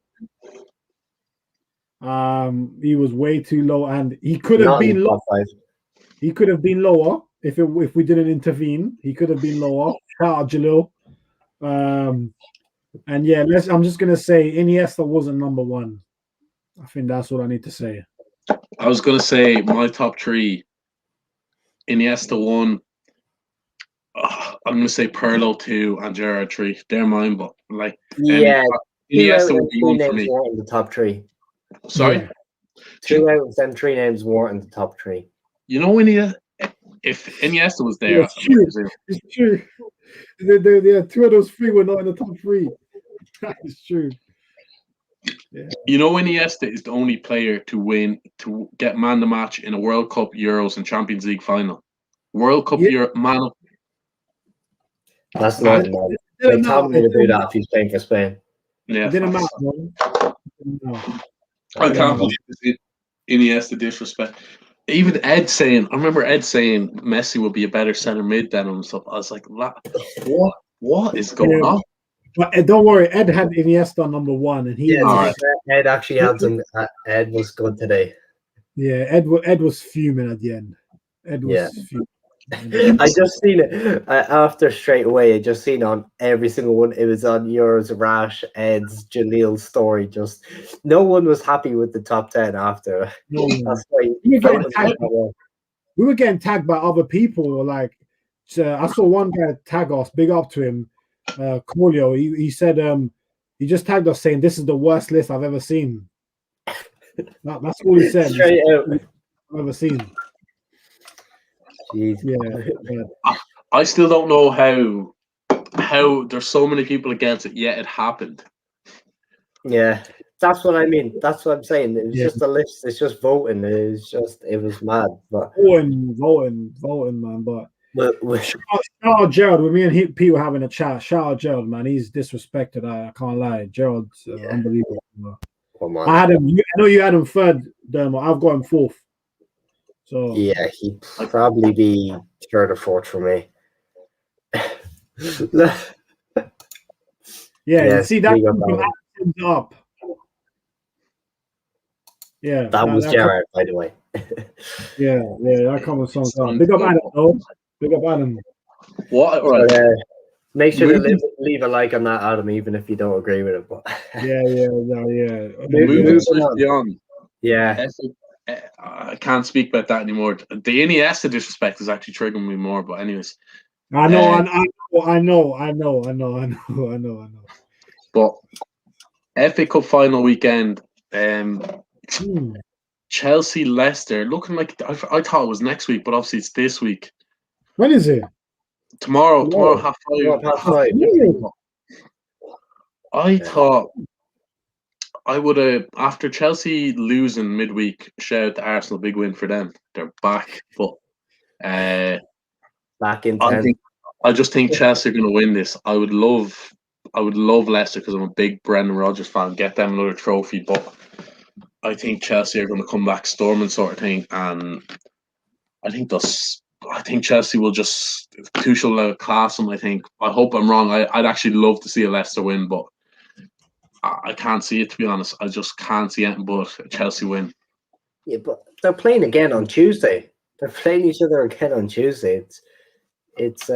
He was way too low, and he could have been low. He could have been lower if we didn't intervene. He could have been lower. Shout out Jalil. And yeah, I'm just gonna say Iniesta wasn't number one. I think that's what I need to say. I was gonna say my top three: Iniesta 1. I'm gonna say Pirlo 2 and Gerrard 3. They're mine, but like Iniesta would be 1 for me. In the top 3. Sorry, yeah. 2 out of them 3 names weren't in the top 3. You know, if Iniesta was there, it's true. It's true. The 2 of those 3 were not in the top 3. That is true. Yeah. You know, Iniesta is the only player to get man the match in a World Cup, Euros, and Champions League final. World Cup man. That's not enough. They tell me to do that if he's playing for Spain. Yeah, it didn't matter. I can't believe this Iniesta disrespect. Even I remember Ed saying Messi would be a better centre mid than him. So I was like, what is going on? But don't worry, Ed had Iniesta number 1, and Ed actually had some. Ed was good today. Yeah, Ed was fuming at the end. Ed was fuming. I just seen it after straight away. I just seen on every single one. It was on yours, Rash, Ed's, Jalil's story. Just no one was happy with the top 10 after. No, that's why we were getting tagged by other people. Like I saw one guy tag us. Big up to him, Coolio. He said he just tagged us saying this is the worst list I've ever seen. That's all he said. Straight out. I've ever seen. Jeez. Yeah. I still don't know how there's so many people against it, yet it happened. Yeah, that's what I mean. That's what I'm saying. It was just a list. It's just voting. It was mad. But voting, man. But shout out Gerald. With me and Pete were having a chat. Shout out Gerald, man. He's disrespected. I can't lie. Gerald's unbelievable. Come on. I had him. I know you had him 3rd, Dermo. I've got him 4th. So yeah, he'd probably be 3rd or 4th for me. you see that up. Yeah, that was Gerard, by the way. yeah, that comes songs up. Big up Adam, though. Big up Adam. What? Right. Make sure to leave a like on that, Adam, even if you don't agree with it. But Moving swiftly on. Yeah. I can't speak about that anymore. The Iniesta disrespect is actually triggering me more. But anyways, I know. But FA Cup final weekend, Chelsea Leicester looking like I thought it was next week, but obviously it's this week. When is it? Tomorrow 5:30. I thought I would have, after Chelsea losing midweek, shout out to Arsenal, big win for them. They're back, but back in 10. I just think Chelsea are going to win this. I would love Leicester because I'm a big Brendan Rodgers fan. Get them another trophy, but I think Chelsea are going to come back storming, sort of thing, and I think Chelsea will just Tuchel will class them. I hope I'm wrong. I'd actually love to see a Leicester win, but I can't see it, to be honest. I just can't see anything but a Chelsea win. Yeah, but they're playing again on Tuesday. They're playing each other again on Tuesday. It's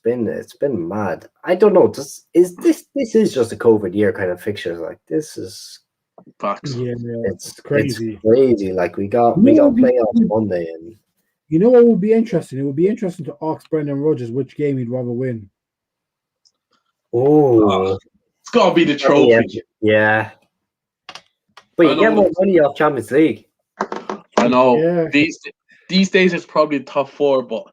been mad. I don't know. This is just a COVID year kind of fixture. Like this is facts. Yeah, it's crazy. It's crazy. Like we got playoffs Monday, and you know what would be interesting? It would be interesting to ask Brendan Rodgers which game he'd rather win. Oh. It's got to be the trophy. Yeah. But you get more money off Champions League. I know. Yeah. These days it's probably the top 4, but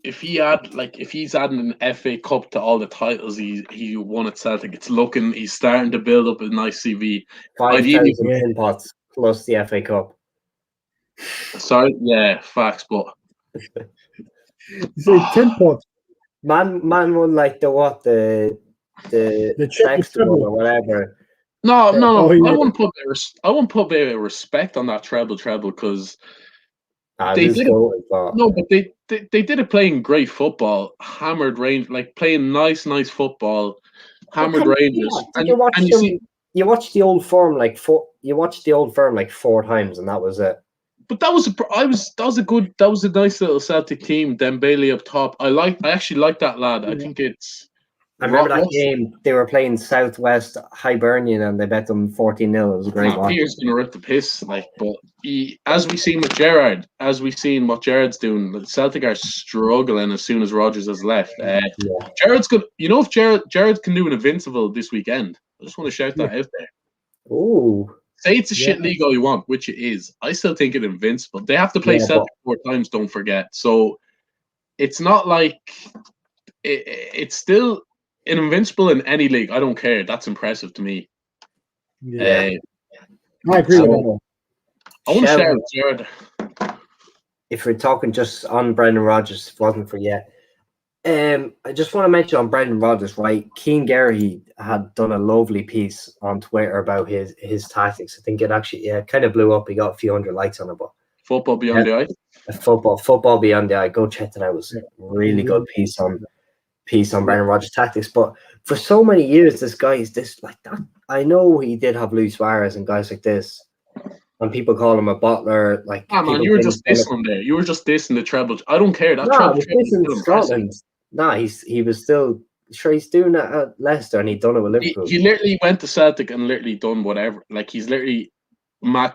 if he's adding an FA Cup to all the titles he won at Celtic, he's starting to build up a nice CV. 5,000 tin pots plus the FA Cup. Sorry, yeah, facts, but say 10 pots. Man won like the Sextuple or whatever. No. I won't put a bit of respect on that treble because they did it. No, but they did it playing great football, hammered range, like playing nice football, hammered Rangers. You watched the Old Firm like 4 times, and that was it. But that was a nice little Celtic team. Dembele up top. I actually like that lad. I think it's. I remember that game. They were playing Southwest Hibernian, and they bet them 14-0. It was a great one. Peter's gonna rip the piss, but as we seen with Gerrard, what Gerrard's doing, the Celtic are struggling as soon as Rodgers has left. Gerrard's good. You know, if Gerrard can do an invincible this weekend, I just want to shout that out there. Ooh. Say it's a shit league all you want, which it is. I still think it invincible. They have to play Celtic 4 times, don't forget. So it's not like it's still an invincible in any league. I don't care. That's impressive to me. Yeah. I agree with that. I want to share with Jared. If we're talking just on Brendan Rodgers, wasn't for yet. I just want to mention on Brendan Rodgers, right? Keane Geraghty had done a lovely piece on Twitter about his tactics. I think it actually kind of blew up. He got a few hundred likes on it, but Football Beyond the Eye. Football Beyond the Eye. Go check it out. It was a really good piece on Brendan Rodgers' tactics. But for so many years, this guy is this like that. I know he did have Luis Suarez and guys like this, and people call him a bottler. Like, man, you were just dissing him there. You were just dissing the treble. I don't care. That treble is still Scotland. Nah, he was still sure he's doing that at Leicester, and he done it with Liverpool. He literally went to Celtic and literally done whatever. Like he's literally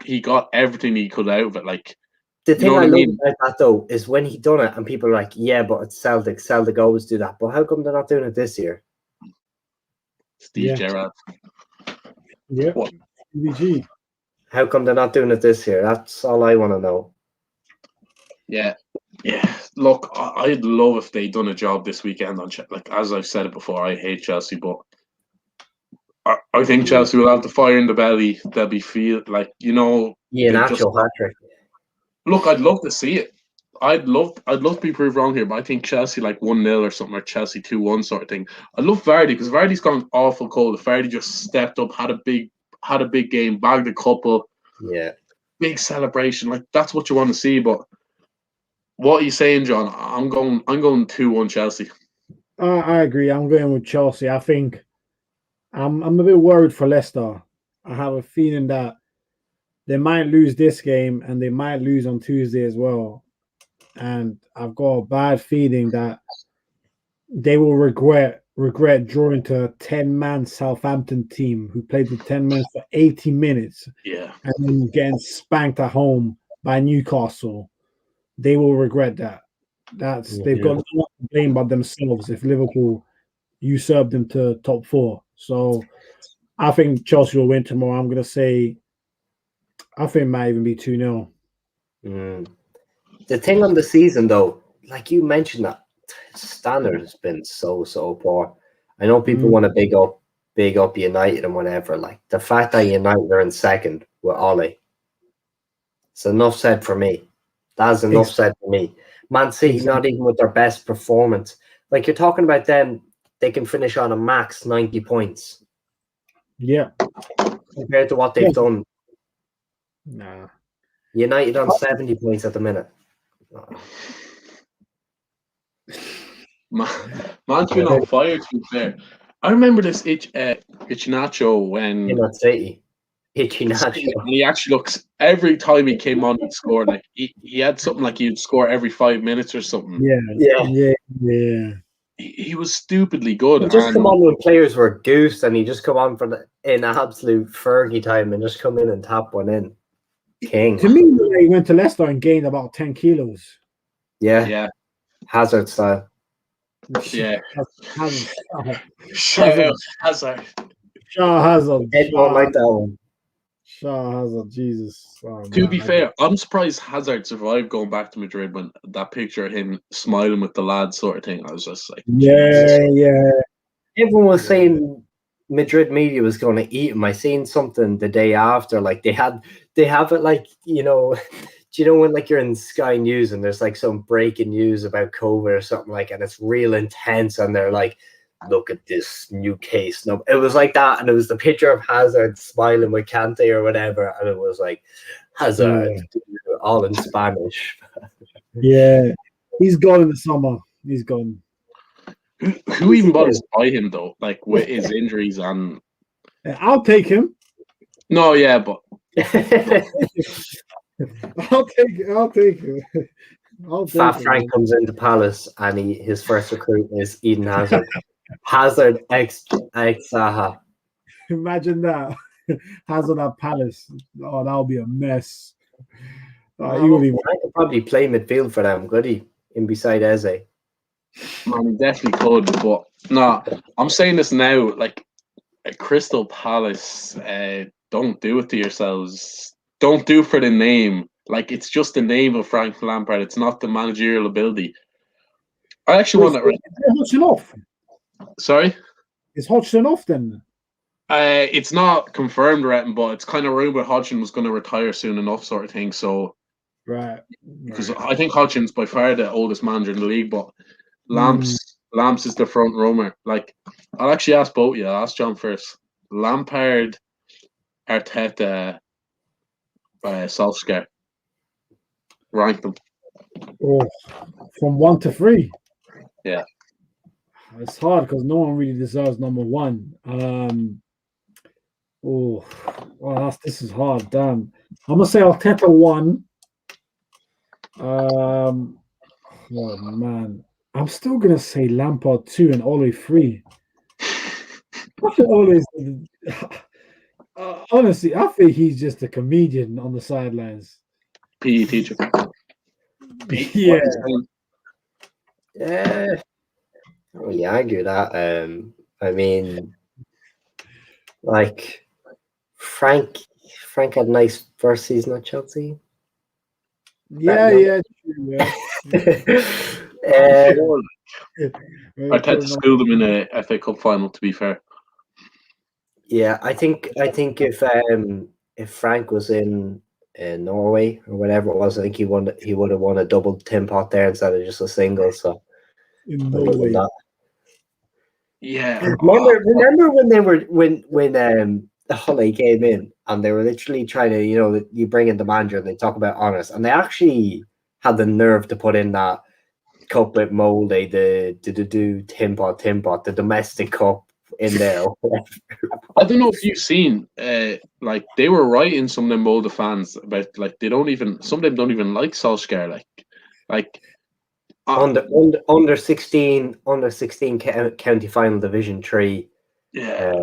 he got everything he could out of it. Like the thing I love about that though is when he done it, and people are like, "Yeah, but it's Celtic. Celtic always do that." But how come they're not doing it this year? Steve Gerrard. Yeah. What? How come they're not doing it this year? That's all I want to know. Yeah. Look, I'd love if they'd done a job this weekend on like as I've said it before. I hate Chelsea, but I think Chelsea will have the fire in the belly. They'll be Iheanacho hat-trick. Look, I'd love to see it. I'd love to be proved wrong here, but I think Chelsea like 1-0 or something, or Chelsea 2-1 sort of thing. I love Vardy because Vardy's gone awful cold. If Vardy just stepped up, had a big game, bagged a couple, big celebration. Like that's what you want to see. But what are you saying, John? I'm going 2-1 Chelsea. I agree. I'm going with Chelsea. I think I'm a bit worried for Leicester. I have a feeling that they might lose this game and they might lose on Tuesday as well. And I've got a bad feeling that they will regret drawing to a 10-man Southampton team who played with 10 men for 80 minutes. Yeah. And then getting spanked at home by Newcastle. They will regret that. They've got no one to blame but themselves if Liverpool usurp them to top 4. So I think Chelsea will win tomorrow. I'm going to say I think it might even be 2-0. The thing on the season, though, like you mentioned, that standard has been so poor. I know people want to big up United and whatever. Like the fact that United are in second with Ollie, it's enough said for me. That's enough said for me. Man City, not even with their best performance. Like you're talking about them, they can finish on a max 90 points. Yeah. Compared to what they've done. Nah. United on 70 points at the minute. Man's been on fire, to be fair. I remember this Iheanacho when Iheanacho. And he actually looks every time he came on, he'd score. Like he had something like he'd score every 5 minutes or something. Yeah. He was stupidly good. He just come on when players were goose, and he just come on in absolute Fergie time and just come in and tap one in. King. To me, he went to Leicester and gained about 10 kilos. Yeah. Hazard style. Yeah. Hazard. Hazard. Shaw Hazard. I don't like that one. Hazard, Jesus. Oh, To be man, fair, I'm surprised Hazard survived going back to Madrid when that picture of him smiling with the lads sort of thing. I was just like, Jesus. yeah. Everyone was saying Madrid media was going to eat him. I seen something the day after, like they have it like, do you know when like you're in Sky News and there's like some breaking news about COVID or something like, and it's real intense, and they're like, look at this new case. No, it was like that, and it was the picture of Hazard smiling with Kante or whatever, and it was like Hazard, all in Spanish. Yeah, he's gone in the summer. He's gone. Who even bothers to buy him though? Like with his injuries and. I'll take him. No, yeah, but. I'll take him. Fat Frank comes into Palace and his first recruit is Eden Hazard. Hazard x Zaha. Imagine that. Hazard at Palace. Oh, that'll be a mess. I could probably play midfield for them, could he? In beside Eze. Man, he definitely could, but no, I'm saying this now, like Crystal Palace, don't do it to yourselves. Don't do it for the name. Like, it's just the name of Frank Lampard. It's not the managerial ability. I actually want to. Hodgson off. Sorry? Is Hodgson off then? It's not confirmed, Retton, but it's kind of rumored Hodgson was going to retire soon enough, sort of thing. So, right. Because I think Hodgson's by far the oldest manager in the league, but Lamps is the front runner. Like, I'll actually ask both of you. I'll ask John first. Lampard, Arteta, Solskjaer. Rank them. Oh, from 1 to 3. Yeah. It's hard because no one really deserves number 1. This is hard. Damn. I'm gonna say Arteta 1. Oh man, I'm still gonna say Lampard 2 and Ole 3. Honestly, I think he's just a comedian on the sidelines. PE teacher. Yeah. Yeah. Oh, yeah, I argue that. I mean, like Frank had a nice first season at Chelsea. Yeah. Arteta schooled him in a FA Cup final, to be fair. Yeah, I think if Frank was in Norway or whatever it was, I think he would have won a double tin pot there instead of just a single. So in Norway. Yeah. Remember when they were when Ole came in and they were literally trying to, you bring in the manager and they talk about honest, and they actually had the nerve to put in that cup with Molde, the tin pot, the domestic cup in there. I don't know if you've seen, like they were writing some of them Molde fans about like some of them don't even like Solskjaer, like under 16 county final Division 3. Yeah.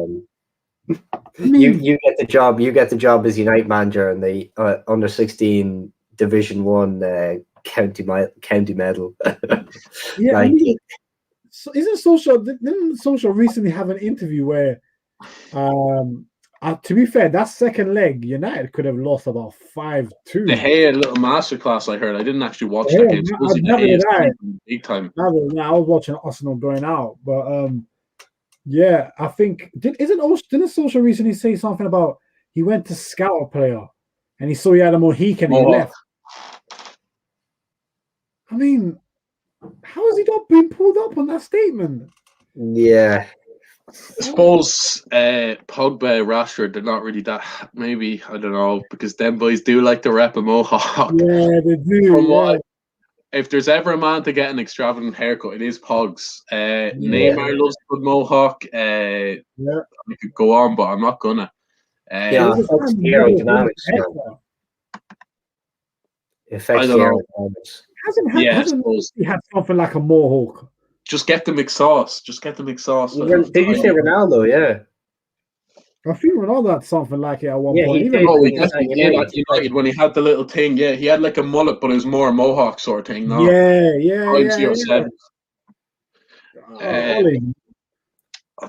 You get the job as United manager and the under 16 Division 1 county medal. Yeah, didn't Solskjaer recently have an interview where to be fair, that second leg United could have lost about 5-2. The Hay little masterclass I heard. I didn't actually watch that game. Big time. I was watching Arsenal going out, but yeah, I think didn't Solskjaer recently say something about he went to scout a player and he saw he had a Mohican and he left. I mean, how has he not been pulled up on that statement? Yeah. I suppose Pogba, Rashford, they're not really that. Maybe, I don't know, because them boys do like to rep a mohawk. Yeah, they do. If there's ever a man to get an extravagant haircut, it is Pogs. Neymar loves a good mohawk. I could go on, but I'm not gonna. Affects the aerodynamics. Hasn't he had something like a mohawk? Just get the McSauce. Did you say Ronaldo? Yeah. I think Ronaldo had something like it at one point. United when he had the little thing. Yeah, he had like a mullet, but it was more a mohawk sort of thing. No.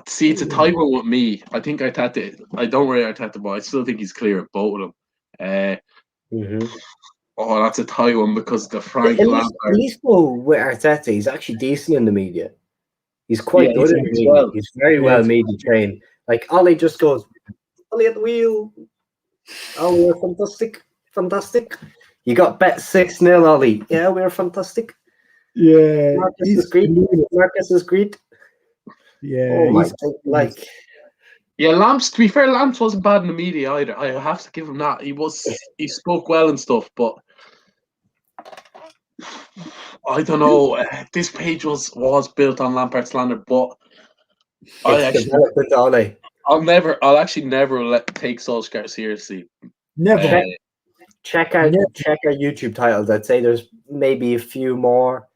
See, it's a tight one with me. I think Arteta. I don't rate Arteta, but I still think he's clear of both of them. Oh, that's a tight one because the Frank Lampard. At least with Arteta, he's actually decent in the media. He's quite good in the media. Well. He's very well media trained. Like Ollie just goes, Ollie at the wheel. Oh, we're fantastic. You got bet 6-0, Ollie. Yeah, we're fantastic. Yeah, Marcus is great. Yeah, Lamps. To be fair, Lamps wasn't bad in the media either. I have to give him that. He spoke well and stuff, but I don't know. This page was built on Lampard slander, but I'll actually never take Solskjaer seriously. Never. Check our YouTube titles. I'd say there's maybe a few more.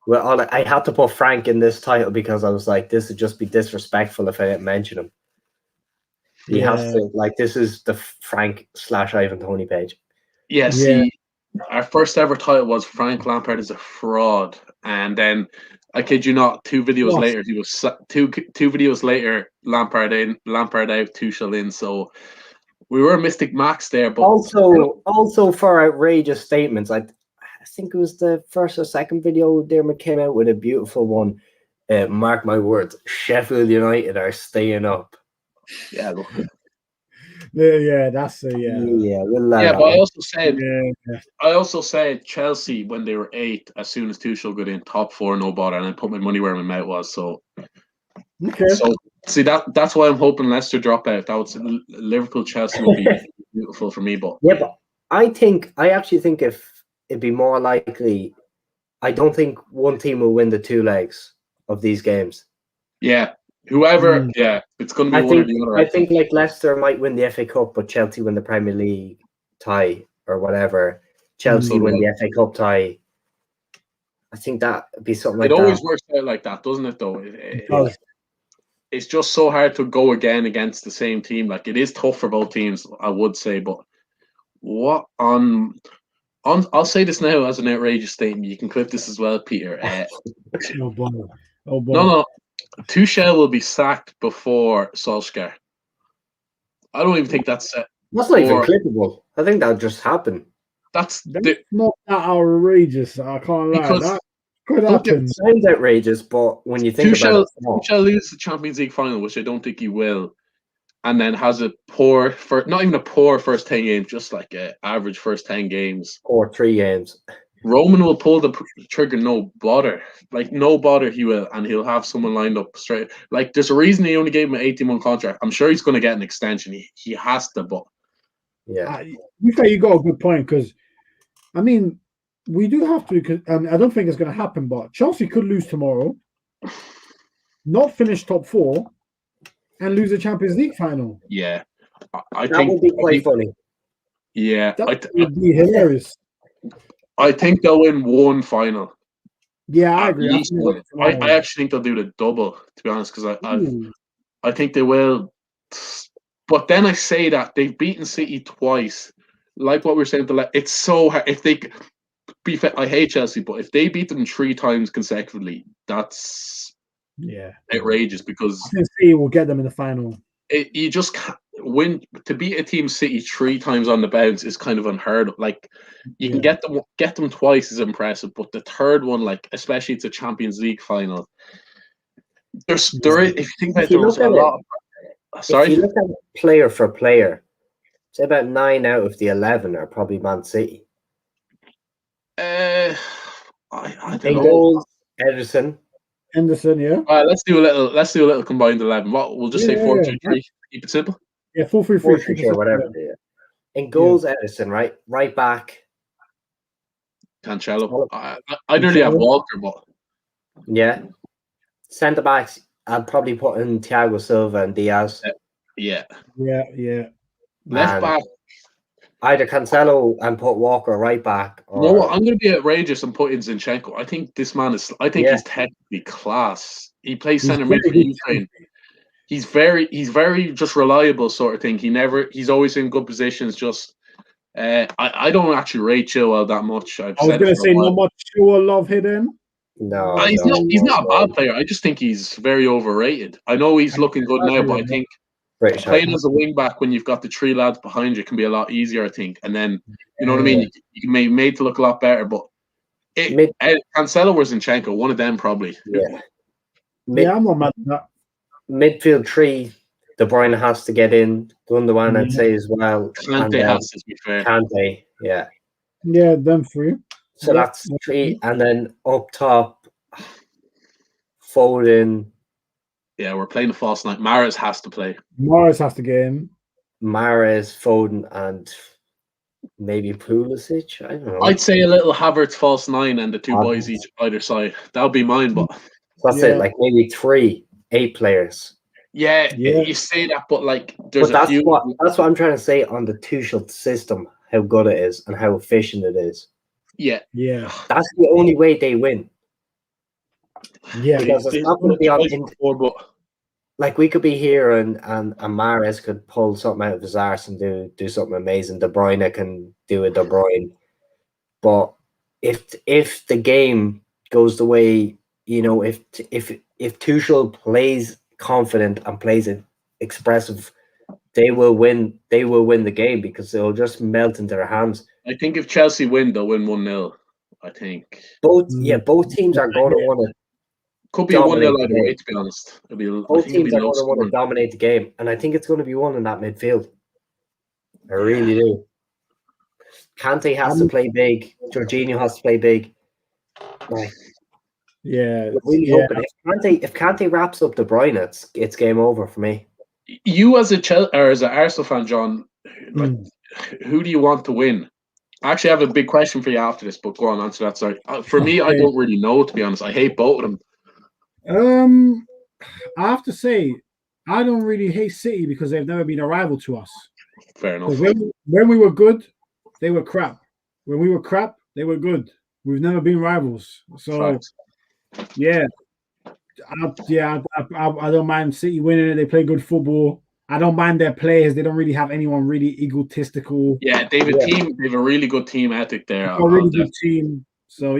Well, I had to put Frank in this title because I was like, this would just be disrespectful if I didn't mention him. He has to, like, this is the Frank/Ivan Toney page. Yeah, see, our first ever title was Frank Lampard is a fraud, and then I kid you not, 2 videos later he was two videos later Lampard out, Tuchel in. So we were Mystic Max there, but also for outrageous statements, I think it was the first or second video Dermot came out with a beautiful one. Mark my words, Sheffield United are staying up. Yeah, that's but I also said Chelsea when they were 8th, as soon as Tuchel got in, top 4, no bother, and I put my money where my mouth was. So see that's why I'm hoping Leicester drop out. That would Liverpool Chelsea would be beautiful for me. But I actually think if it'd be more likely, I don't think one team will win the 2 legs of these games. Yeah. Whoever, it's going to be one or the other. I think like Leicester might win the FA Cup, but Chelsea win the Premier League tie or whatever. Chelsea win the FA Cup tie. I think that would be something like that. It always works out like that, doesn't it, though? It's just so hard to go again against the same team. Like, it is tough for both teams, I would say. But I'll say this now as an outrageous statement. You can clip this as well, Peter. Oh, boy. No. Tuchel will be sacked before Solskjaer. I don't even think that's set. That's not even clippable. I think that'll just happen. That's not that outrageous. I can't lie. That could happen. It sounds outrageous, but when you think about it, Tuchel loses the Champions League final, which I don't think he will, and then has a poor not even a poor first 10 games, just like an average first 10 games. Or 3 games. Roman will pull the trigger, no bother. Like, no bother he will, and he'll have someone lined up straight. Like, there's a reason he only gave him an 18-month contract. I'm sure he's going to get an extension. He has to, but... Yeah. You say you got a good point, because, I mean, we do have to, because I don't think it's going to happen, but Chelsea could lose tomorrow, not finish top 4, and lose the Champions League final. Yeah. That would be quite funny. Yeah. That would be hilarious. I think they'll win 1 final. Yeah, I agree. I actually think they'll do the double, to be honest, because I think they will. But then I say that they've beaten City twice. Like what we were saying, it's so hard. If they I hate Chelsea, but if they beat them 3 times consecutively, that's outrageous, because City will get them in the final. You just can't win. To beat a team City 3 times on the bounce is kind of unheard of. Like, you can get them twice is impressive, but the third one, like, especially it's a Champions League final. If you think about it, there's a lot. Sorry, if you look at player for player, say about 9 out of the 11 are probably Man City. I don't know. Goals, Ederson, yeah. All right, let's do a little combined 11. We'll just say 4-3-3. Keep it simple. Yeah, 4-3-3, whatever. Yeah. In goals, Ederson, right? Right back, Cancelo. I nearly have Walker, but yeah. Centre backs, I'd probably put in Thiago Silva and Diaz. Yeah. Left back, either Cancelo and put Walker right back. Or... No, I'm going to be outrageous and put in Zinchenko. I think this man is. I think he's technically class. He plays centre mid for Ukraine. He's very just reliable sort of thing. He's always in good positions. Just I don't actually rate Chilwell that much. I was going to say not much Chilwell love hidden. No, He's not a bad player. I just think he's very overrated. I know he's looking good now, but I think British playing as a wing back when you've got the three lads behind you can be a lot easier, I think. And then, you know what I mean? You can be made to look a lot better, but Cancelo or Zinchenko, one of them probably. Yeah, I'm not mad at that. Midfield three, De Bruyne has to get in. Gundogan, I'd say as well. Kante has to be fair. Kante, yeah. Yeah, them three. So that's three, and then up top, Foden. Yeah, we're playing a false nine. Mahrez has to play. Mahrez has to get in. Mahrez, Foden, and maybe Pulisic. I don't know. I'd say a little Havertz false nine and the two boys each either side. That would be mine, but that's it. Like maybe 8 players. Yeah, you say that, but like there's that's what I'm trying to say on the Tuchel system, how good it is and how efficient it is. Yeah. That's the only way they win. Yeah, because it's not going to be on. Like we could be here and Mahrez could pull something out of his arse and do something amazing. De Bruyne can do a De Bruyne, but if the game goes the way, you know, if Tuchel plays confident and plays it expressive, they will win. They will win the game because they'll just melt into their hands. I think if Chelsea win, they'll win 1-0. I think both teams are going to want to. Could be a 1-0 either way, to be honest. Both teams are going to want to dominate the game, and I think it's going to be one in that midfield. I really do. Kante has to play big. Jorginho has to play big. Like, really hoping if Kante wraps up De Bruyne, it's game over for me. You as an Arsenal fan, John, like, who do you want to win? I actually have a big question for you after this, but go on, answer that. Sorry. For me, I don't really know, to be honest. I hate both of them. I have to say, I don't really hate City because they've never been a rival to us. Fair enough. When we were good, they were crap. When we were crap, they were good. We've never been rivals. So, I don't mind City winning it. They play good football. I don't mind their players. They don't really have anyone really egotistical. Yeah, they have a really good team ethic there. A really good team. So,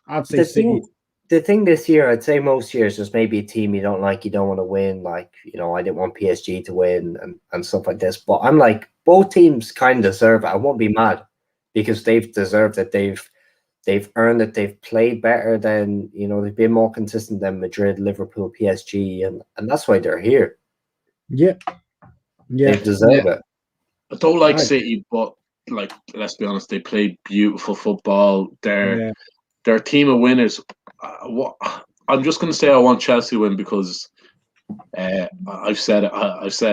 I'd say City. The thing this year, I'd say most years, there's maybe a team you don't like, you don't want to win. Like, you know, I didn't want PSG to win and stuff like this. But I'm like, both teams kind of deserve it. I won't be mad because they've deserved it. They've earned it. They've played better than, you know, they've been more consistent than Madrid, Liverpool, PSG, and that's why they're here. Yeah. They deserve it. I don't like City, but like, let's be honest, they play beautiful football. They're a team of winners. I'm just going to say I want Chelsea to win because I've said it,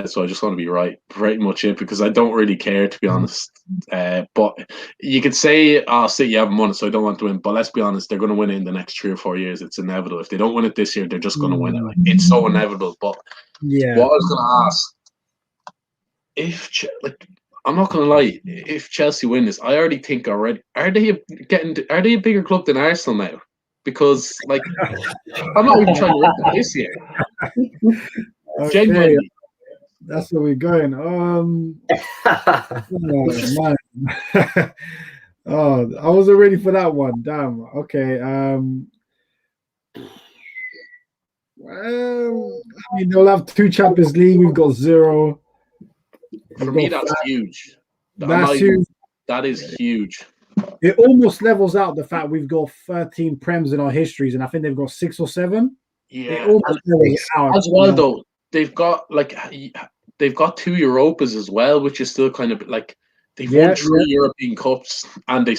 so I just want to be right. Pretty much it, because I don't really care, to be honest. But you could say, City haven't won it, so I don't want to win. But let's be honest, they're going to win it in the next 3 or 4 years. It's inevitable. If they don't win it this year, they're just going to win it. Like, it's so inevitable. But what I was going to ask, I'm not going to lie, if Chelsea win this, I already think are they a bigger club than Arsenal now? Because, like, I'm not even trying to win this year. Genuinely. That's where we're going. Man. I wasn't ready for that one. Damn. Okay. I mean, they'll have 2 Champions League. We've got 0. For me, that's huge. That's huge. That is huge. It almost levels out the fact we've got 13 Prems in our histories, and I think they've got 6 or 7. Yeah, as well, though, they've got 2 Europas as well, which is still kind of like they've won 3 European Cups, and they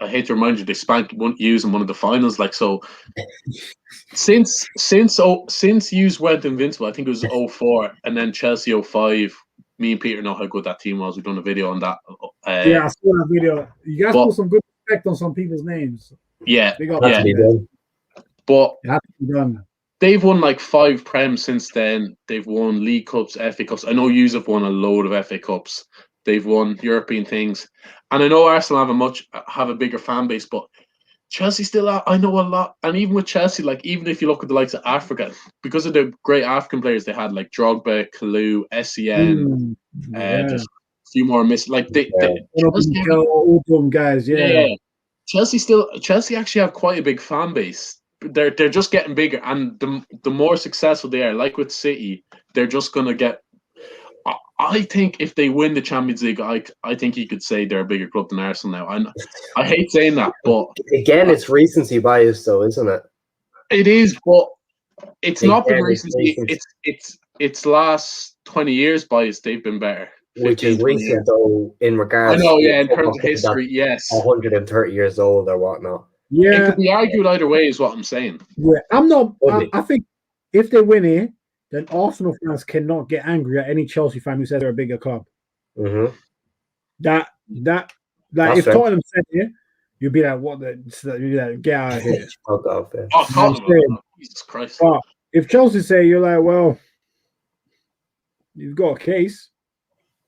I hate to remind you, they spanked Hughes in one of the finals. Like, so since Hughes went invincible, I think it was 04, and then Chelsea 05. Me and Peter know how good that team was. We've done a video on that. I saw that video. You guys put some good respect on some people's names. Yeah. But it has to be done. They've won like 5 Prem since then. They've won League Cups, FA Cups. I know you have won a load of FA Cups. They've won European things. And I know Arsenal have a bigger fan base, but Chelsea still I know a lot. And even with Chelsea, like, even if you look at the likes of Africa, because of the great African players they had, like Drogba, Kalou, SEN, just a few more like all them guys, Chelsea actually have quite a big fan base. They're just getting bigger, and the more successful they are, like with City, they're just gonna get. I think if they win the Champions League, I think you could say they're a bigger club than Arsenal now. I hate saying that, but again, it's recency bias, though, isn't it? It is, but it's not been recency. It's last 20 years bias. They've been better. Which is recent, though, in regards. I know, yeah. In terms of history, yes. 130 years old or whatnot. Yeah, it could be argued either way, is what I'm saying. Yeah, I'm not. I think if they win it, then Arsenal fans cannot get angry at any Chelsea fan who says they're a bigger club. Mm-hmm. That if Tottenham said it, you'd be like, "What the? You'd be like, get out of here." Tottenham, Jesus Christ! But if Chelsea say, you're like, "Well, you've got a case.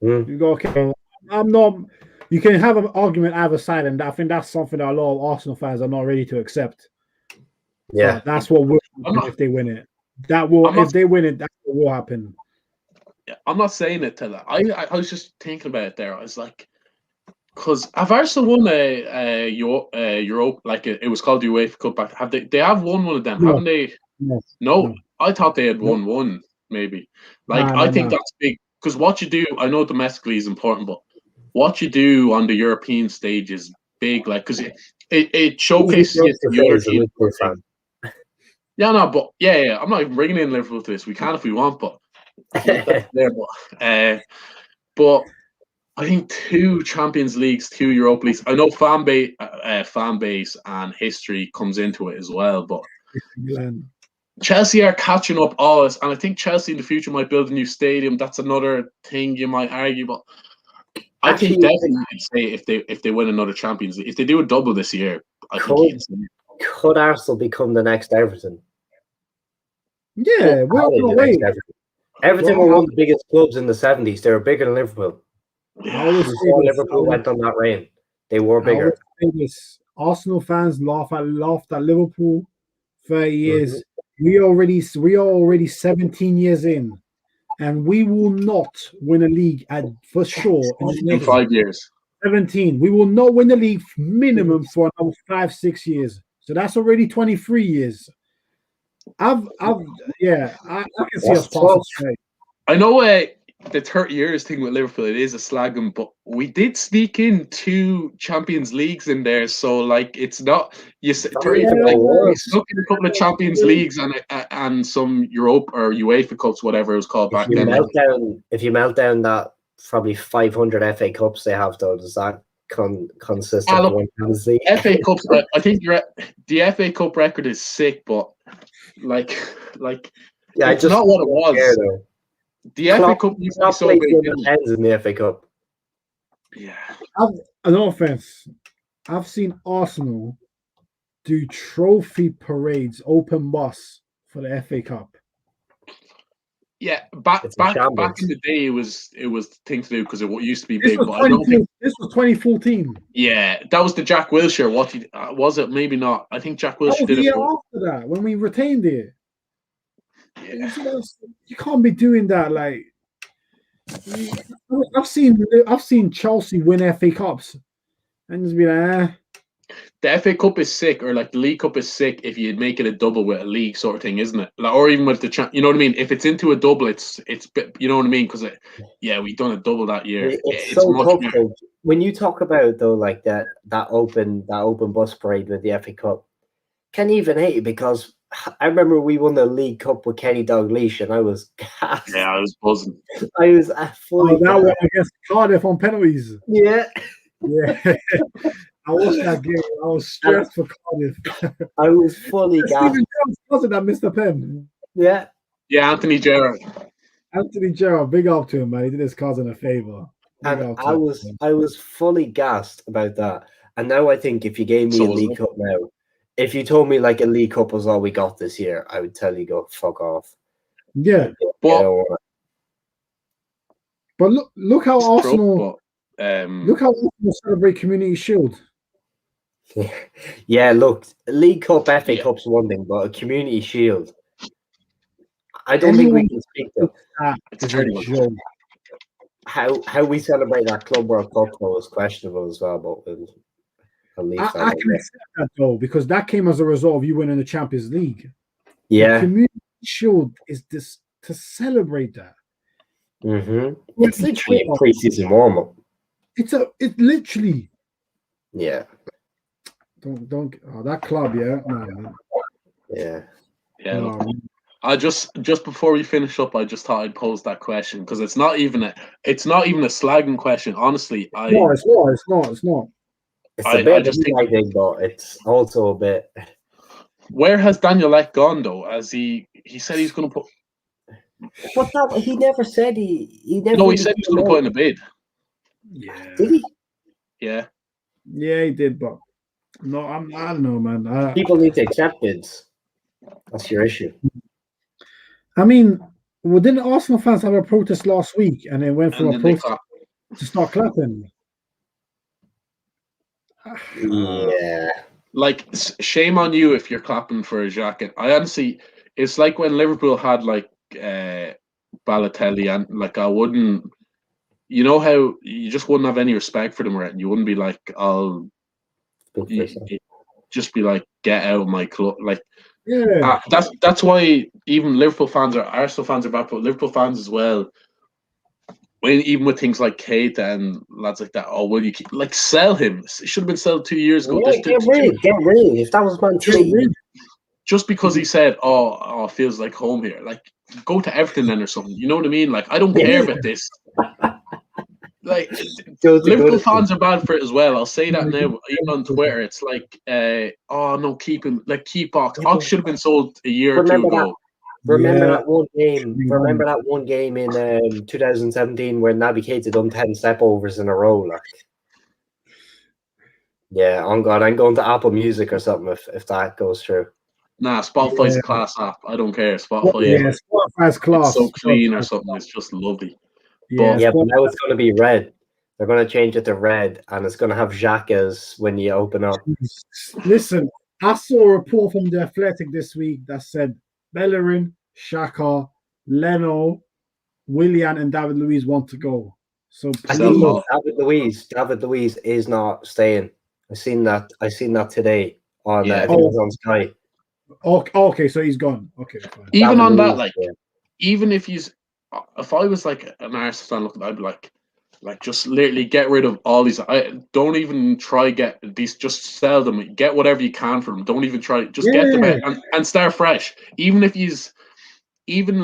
You've got a case." I'm not. You can have an argument either side, and I think that's something that a lot of Arsenal fans are not ready to accept. Yeah, but that's what will happen if they win it. That will, if they win it, that's what will happen. Yeah, I'm not saying it to that. I was just thinking about it there. I was like, because have Arsenal won a Europe, like it was called the UEFA Cup back? Have they have won one of them? No. Haven't they? No. I thought they had won one, maybe. Like I think that's big, because what you do, I know domestically is important, but what you do on the European stage is big, like, because it showcases you to the other teams. Yeah, no, but yeah, I'm not even bringing in Liverpool to this. We can if we want, but but I think 2 Champions Leagues, 2 Europa Leagues. I know fan base and history comes into it as well, but Chelsea are catching up all this, and I think Chelsea in the future might build a new stadium. That's another thing you might argue, but I think definitely you could say if they win another Champions League, if they do a double this year, could Arsenal become the next Everton? Yeah, we're on the way. Everton were one of the biggest clubs in the 70s. They were bigger than Liverpool. Before Liverpool went on that reign, they were bigger. Arsenal fans laughed at Liverpool 30 years. We are already 17 years in, and we will not win a league for sure in 5 years. 17. We will not win the league minimum for another 5-6 years. So that's already 23 years. I can see us passing straight. I know the 30 years thing with Liverpool, it is a slagging, but we did sneak in 2 Champions Leagues in there, so like it's not we snuck in a couple of Champions Leagues and some Europe or UEFA Cups, whatever it was called back then. If you melt down that probably 500 FA Cups they have, though, does that consist of one Champions League? FA Cups, I think the FA Cup record is sick, but like it's not what it was. The FA Cup used to be so big. In the FA Cup. Yeah. No offense. I've seen Arsenal do trophy parades, open bus for the FA Cup. Yeah, back in the day, it was the thing to do because it used to be big. But this was 2014. Yeah, that was the Jack Wilshere. What was it? Maybe not. I think Jack Wilshere did it after that when we retained it. Yeah. You can't be doing that. Like I've seen Chelsea win FA Cups and just be like, The FA Cup is sick, or like the League Cup is sick if you make it a double with a league sort of thing, isn't it? Like, or even with the you know what I mean? If it's into a double, it's you know what I mean? Because we've done a double that year. It's so tough. When you talk about though, like that open bus parade with the FA Cup, can't even hate it because I remember we won the League Cup with Kenny Dalglish, and I was gassed. Yeah, I was buzzing. I was fully. That one against Cardiff on penalties. Yeah. I watched that game. I was stressed for Cardiff. I was fully gassed. Wasn't that Mr. Penn? Yeah. Yeah, Anthony Gerrard. Anthony Gerrard, big up to him, man. He did his cousin a favor. And I was fully gassed about that. And now I think if you gave me a League Cup now, if you told me like a League Cup was all we got this year, I would tell you go fuck off. Yeah. But look how Arsenal celebrate Community Shield. Yeah, look, League Cup, FA Cup's one thing, but a Community Shield, I don't think we can speak to. It's a joke. How we celebrate that Club World Cup though is questionable as well, but we'll League I fan. can accept that though, because that came as a result of you winning the Champions League. Yeah. The Community Shield is this to celebrate that. It's literally a preseason warm up. It's literally. Yeah. Don't that club, yeah. No, man. Yeah. Yeah. Look, I just before we finish up, I just thought I'd pose that question because it's not even a slagging question. Honestly, No, it's not. It's a bit slagging, but it's also a bit. Where has Daniel Ek gone though? As he said he's going to put. But that, he never said he never. No, he said he was going to put in a bid. Yeah. Did he? Yeah. Yeah, he did, but no, I don't know, man. People need to accept bids. That's your issue. I mean, well, didn't Arsenal fans have a protest last week and it went from a protest to start clapping? Yeah. Like, shame on you if you're clapping for a jacket. I honestly, it's like when Liverpool had like Balotelli, and like I wouldn't, you know how you just wouldn't have any respect for them, right? You wouldn't be like, just be like, get out of my club, like. Yeah, that's why even Liverpool fans are Arsenal fans are bad, but Liverpool fans as well. Even with things like Kate and lads like that, will you keep, like sell him? It should have been sold 2 years ago. Yeah, get rid. If that was Man City, just because he said, "Oh, it feels like home here," like go to Everton then or something. You know what I mean? Like I don't care about this. Like Liverpool fans are bad for it as well. I'll say that now, even on Twitter. It's like, oh no, keep him. Like keep Ox. Ox should have been sold a year or two ago. Remember that one game? Remember that one game in 2017 where Naby Keita done 10 step overs in a row? Like, yeah, on God, I'm going to Apple Music or something if that goes through. Nah, Spotify's a class app. I don't care. Spotify's class. It's so clean or something. It's just lovely. Yeah, but now it's going to be red. They're going to change it to red, and it's going to have Xhaka's when you open up. Listen, I saw a report from The Athletic this week that said Bellerin, Xhaka, Leno, Willian, and David Luiz want to go. So David Luiz is not staying. I seen that today on I think it was on Sky. Okay, so he's gone. Okay, fine. Even David on Luiz, that, like, even if I was like an Arsenal fan looking, I'd be like just literally get rid of all these. I don't even try get these. Just sell them. Get whatever you can from them. Don't even try. Just get them out and start fresh. Even if even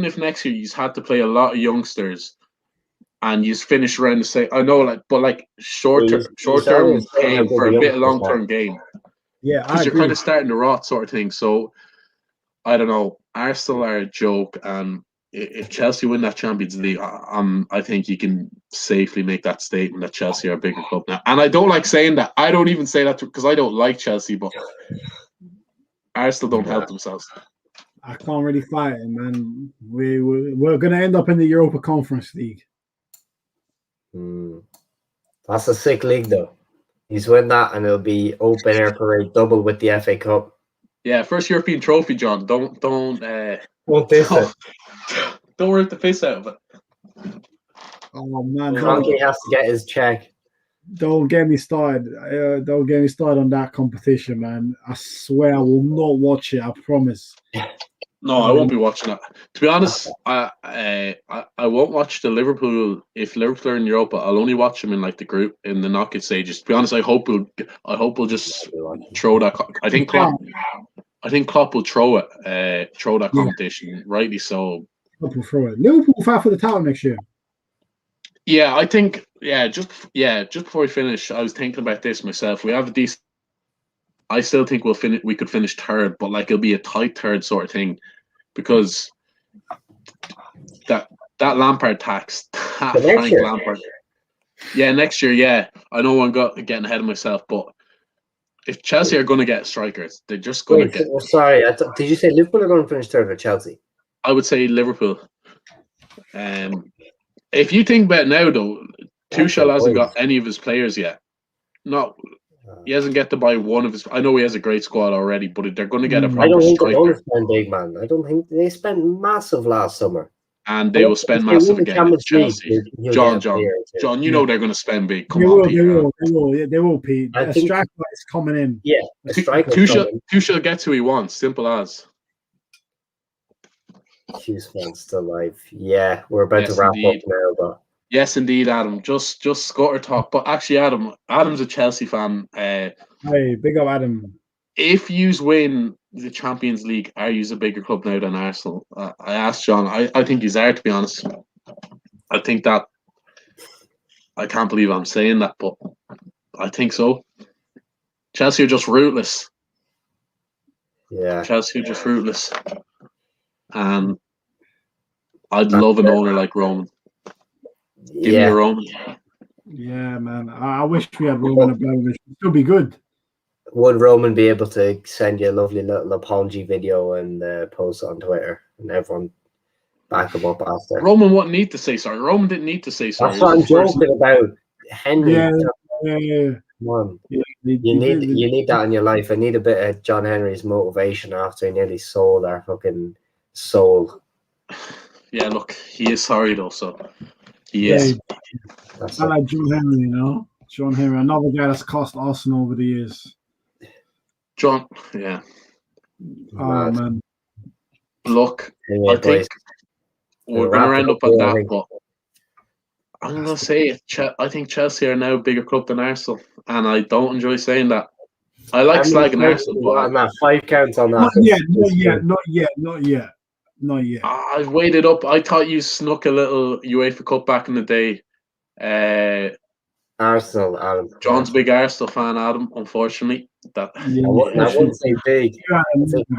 if next year you had to play a lot of youngsters, and you finish around the same. I know, like, but like short term game for a bit of long term game. Yeah, because you're kind of starting to rot, sort of thing. So I don't know. Arsenal are a joke, and if Chelsea win that Champions League, I think you can safely make that statement that Chelsea are a bigger club now. And I don't like saying that. I don't even say that because I don't like Chelsea, but Arsenal don't help themselves. I can't really fight it, man. We're going to end up in the Europa Conference League. That's a sick league, though. He's win that, and it'll be open air parade double with the FA Cup. Yeah, first European trophy, John. Don't piss it. Don't rip the piss out of it. Oh man, Frankie has to get his check. Don't get me started. Don't get me started on that competition, man. I swear I will not watch it. I promise. No, I won't be watching that. To be honest, I won't watch the Liverpool. If Liverpool are in Europa, I'll only watch them in like the group in the knockout stages. To be honest, I hope we'll just throw that. I think Klopp will throw that competition, rightly so. Klopp will throw it. Liverpool will fight for the title next year. Yeah, I think. Just before we finish, I was thinking about this myself. We have a decent. I still think we could finish third, but like it'll be a tight third sort of thing, because that Lampard tax, Frank Lampard. Yeah, next year. Yeah, I know I'm getting ahead of myself, but if Chelsea are going to get strikers, they're just going to get. Sorry, did you say Liverpool are going to finish third or Chelsea? I would say Liverpool. If you think about it now, though, Tuchel hasn't got any of his players yet. He hasn't get to buy one of his. I know he has a great squad already, but they're going to get a proper striker. I don't think they're going to spend big, man. I don't think they spent massive last summer. and they will spend If they massive win the again in Champions League, Chelsea. he'll John, get a John, player too. John, you know they're going to spend big. Come They on, will, Peter. they will, Pete. I A think- striker is coming in. Yeah, a striker. Tuchel gets who he wants. Simple as. Hughes man's still alive. Yeah, we're about to Yes, wrap indeed. up now, but Yes, indeed, Adam. Just scutter talk. But actually, Adam's a Chelsea fan. Hey, big up Adam. If you win the Champions League, are you a bigger club now than Arsenal? I asked John. I think he's are, to be honest. I think that. I can't believe I'm saying that, but I think so. Chelsea are just ruthless. yeah, Chelsea are just ruthless. And I'd love an owner like Roman. Give me a Roman. Yeah, man. I wish we had Roman Abramovich. It'd still be good. Would Roman be able to send you a lovely little apology video and post it on Twitter, and everyone back him up after? Roman wouldn't need to say sorry. Roman didn't need to say sorry. That's what I'm joking about. Henry, Yeah. come on. Yeah, You need that in your life. I need a bit of John Henry's motivation after he nearly sold our fucking soul. Yeah, look, he is sorry though, so he is. I like John Henry, you know. John Henry, another guy that's cost Arsenal over the years. John, yeah. Oh man. Look, Anyway, I think we're going to round up on that, but I'm going to say it. I think Chelsea are now a bigger club than Arsenal, and I don't enjoy saying that. I like slagging Arsenal, but 5 counts on that. Not yet. I've waited up. I thought you snuck a little UEFA Cup back in the day. Arsenal, Adam. John's a big Arsenal fan, Adam. Unfortunately, that. I wouldn't say big.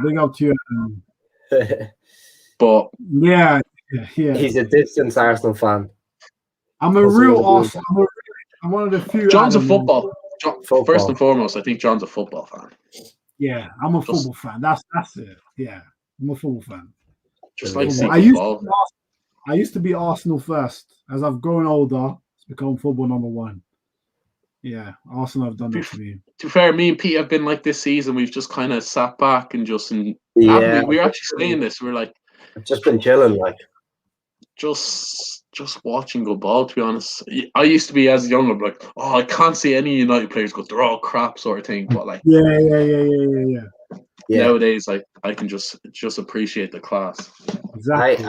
Big up to you. But yeah. He's a distant Arsenal fan. I'm a real Arsenal. I'm one of the few. John's a football. First and foremost, I think John's a football fan. Yeah, I'm a football fan. That's it. Yeah, I'm a football fan. Just like I used to be Arsenal first. As I've grown older, it's become football number one. Yeah, Arsenal have done that for me. To be fair, me and Pete have been like this season. We've just kind of sat back and just we're actually saying this. We're like, I've just been chilling, like just watching good ball. To be honest, I used to be as young. I'm like, oh, I can't see any United players go. They're all crap, sort of thing. But like, yeah. Nowadays, I can just appreciate the class. Exactly.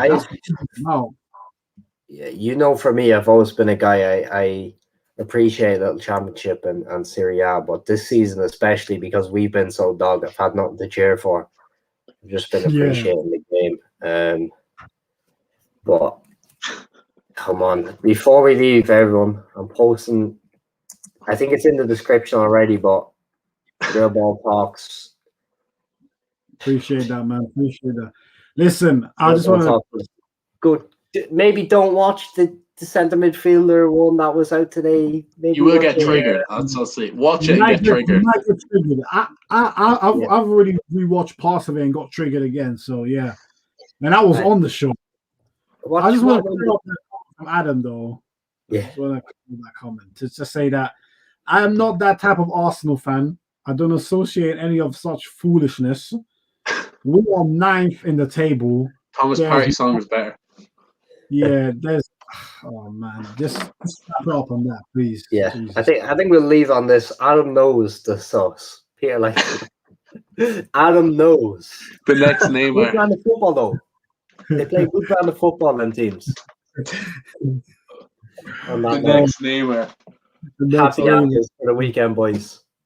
Yeah, you know, for me, I've always been a guy. I appreciate the Championship and Serie A, but this season especially because we've been so dogged, I've had nothing to cheer for. I've just been appreciating the game. But come on, before we leave, everyone, I'm posting. I think it's in the description already, but Real Ball Talks. Appreciate that, man. Appreciate that. Listen, I just want to go. Maybe don't watch the centre midfielder one that was out today. Maybe you will get triggered. I'll say, watch it and get triggered. I've already rewatched parts of it and got triggered again. So yeah, and I was on the show. I just want to clear up from Adam though. Yeah, I just want to that comment to just say that I am not that type of Arsenal fan. I don't associate any of such foolishness. We are 9th in the table. Thomas Partey song is better. Yeah, oh man, just stop up on that, please. Yeah, Jesus. I think we'll leave on this. Adam knows the sauce. Peter, like Adam knows the next name. Good brand of football though. They play good brand of football. Them teams. The next namer. Happy for the weekend, boys.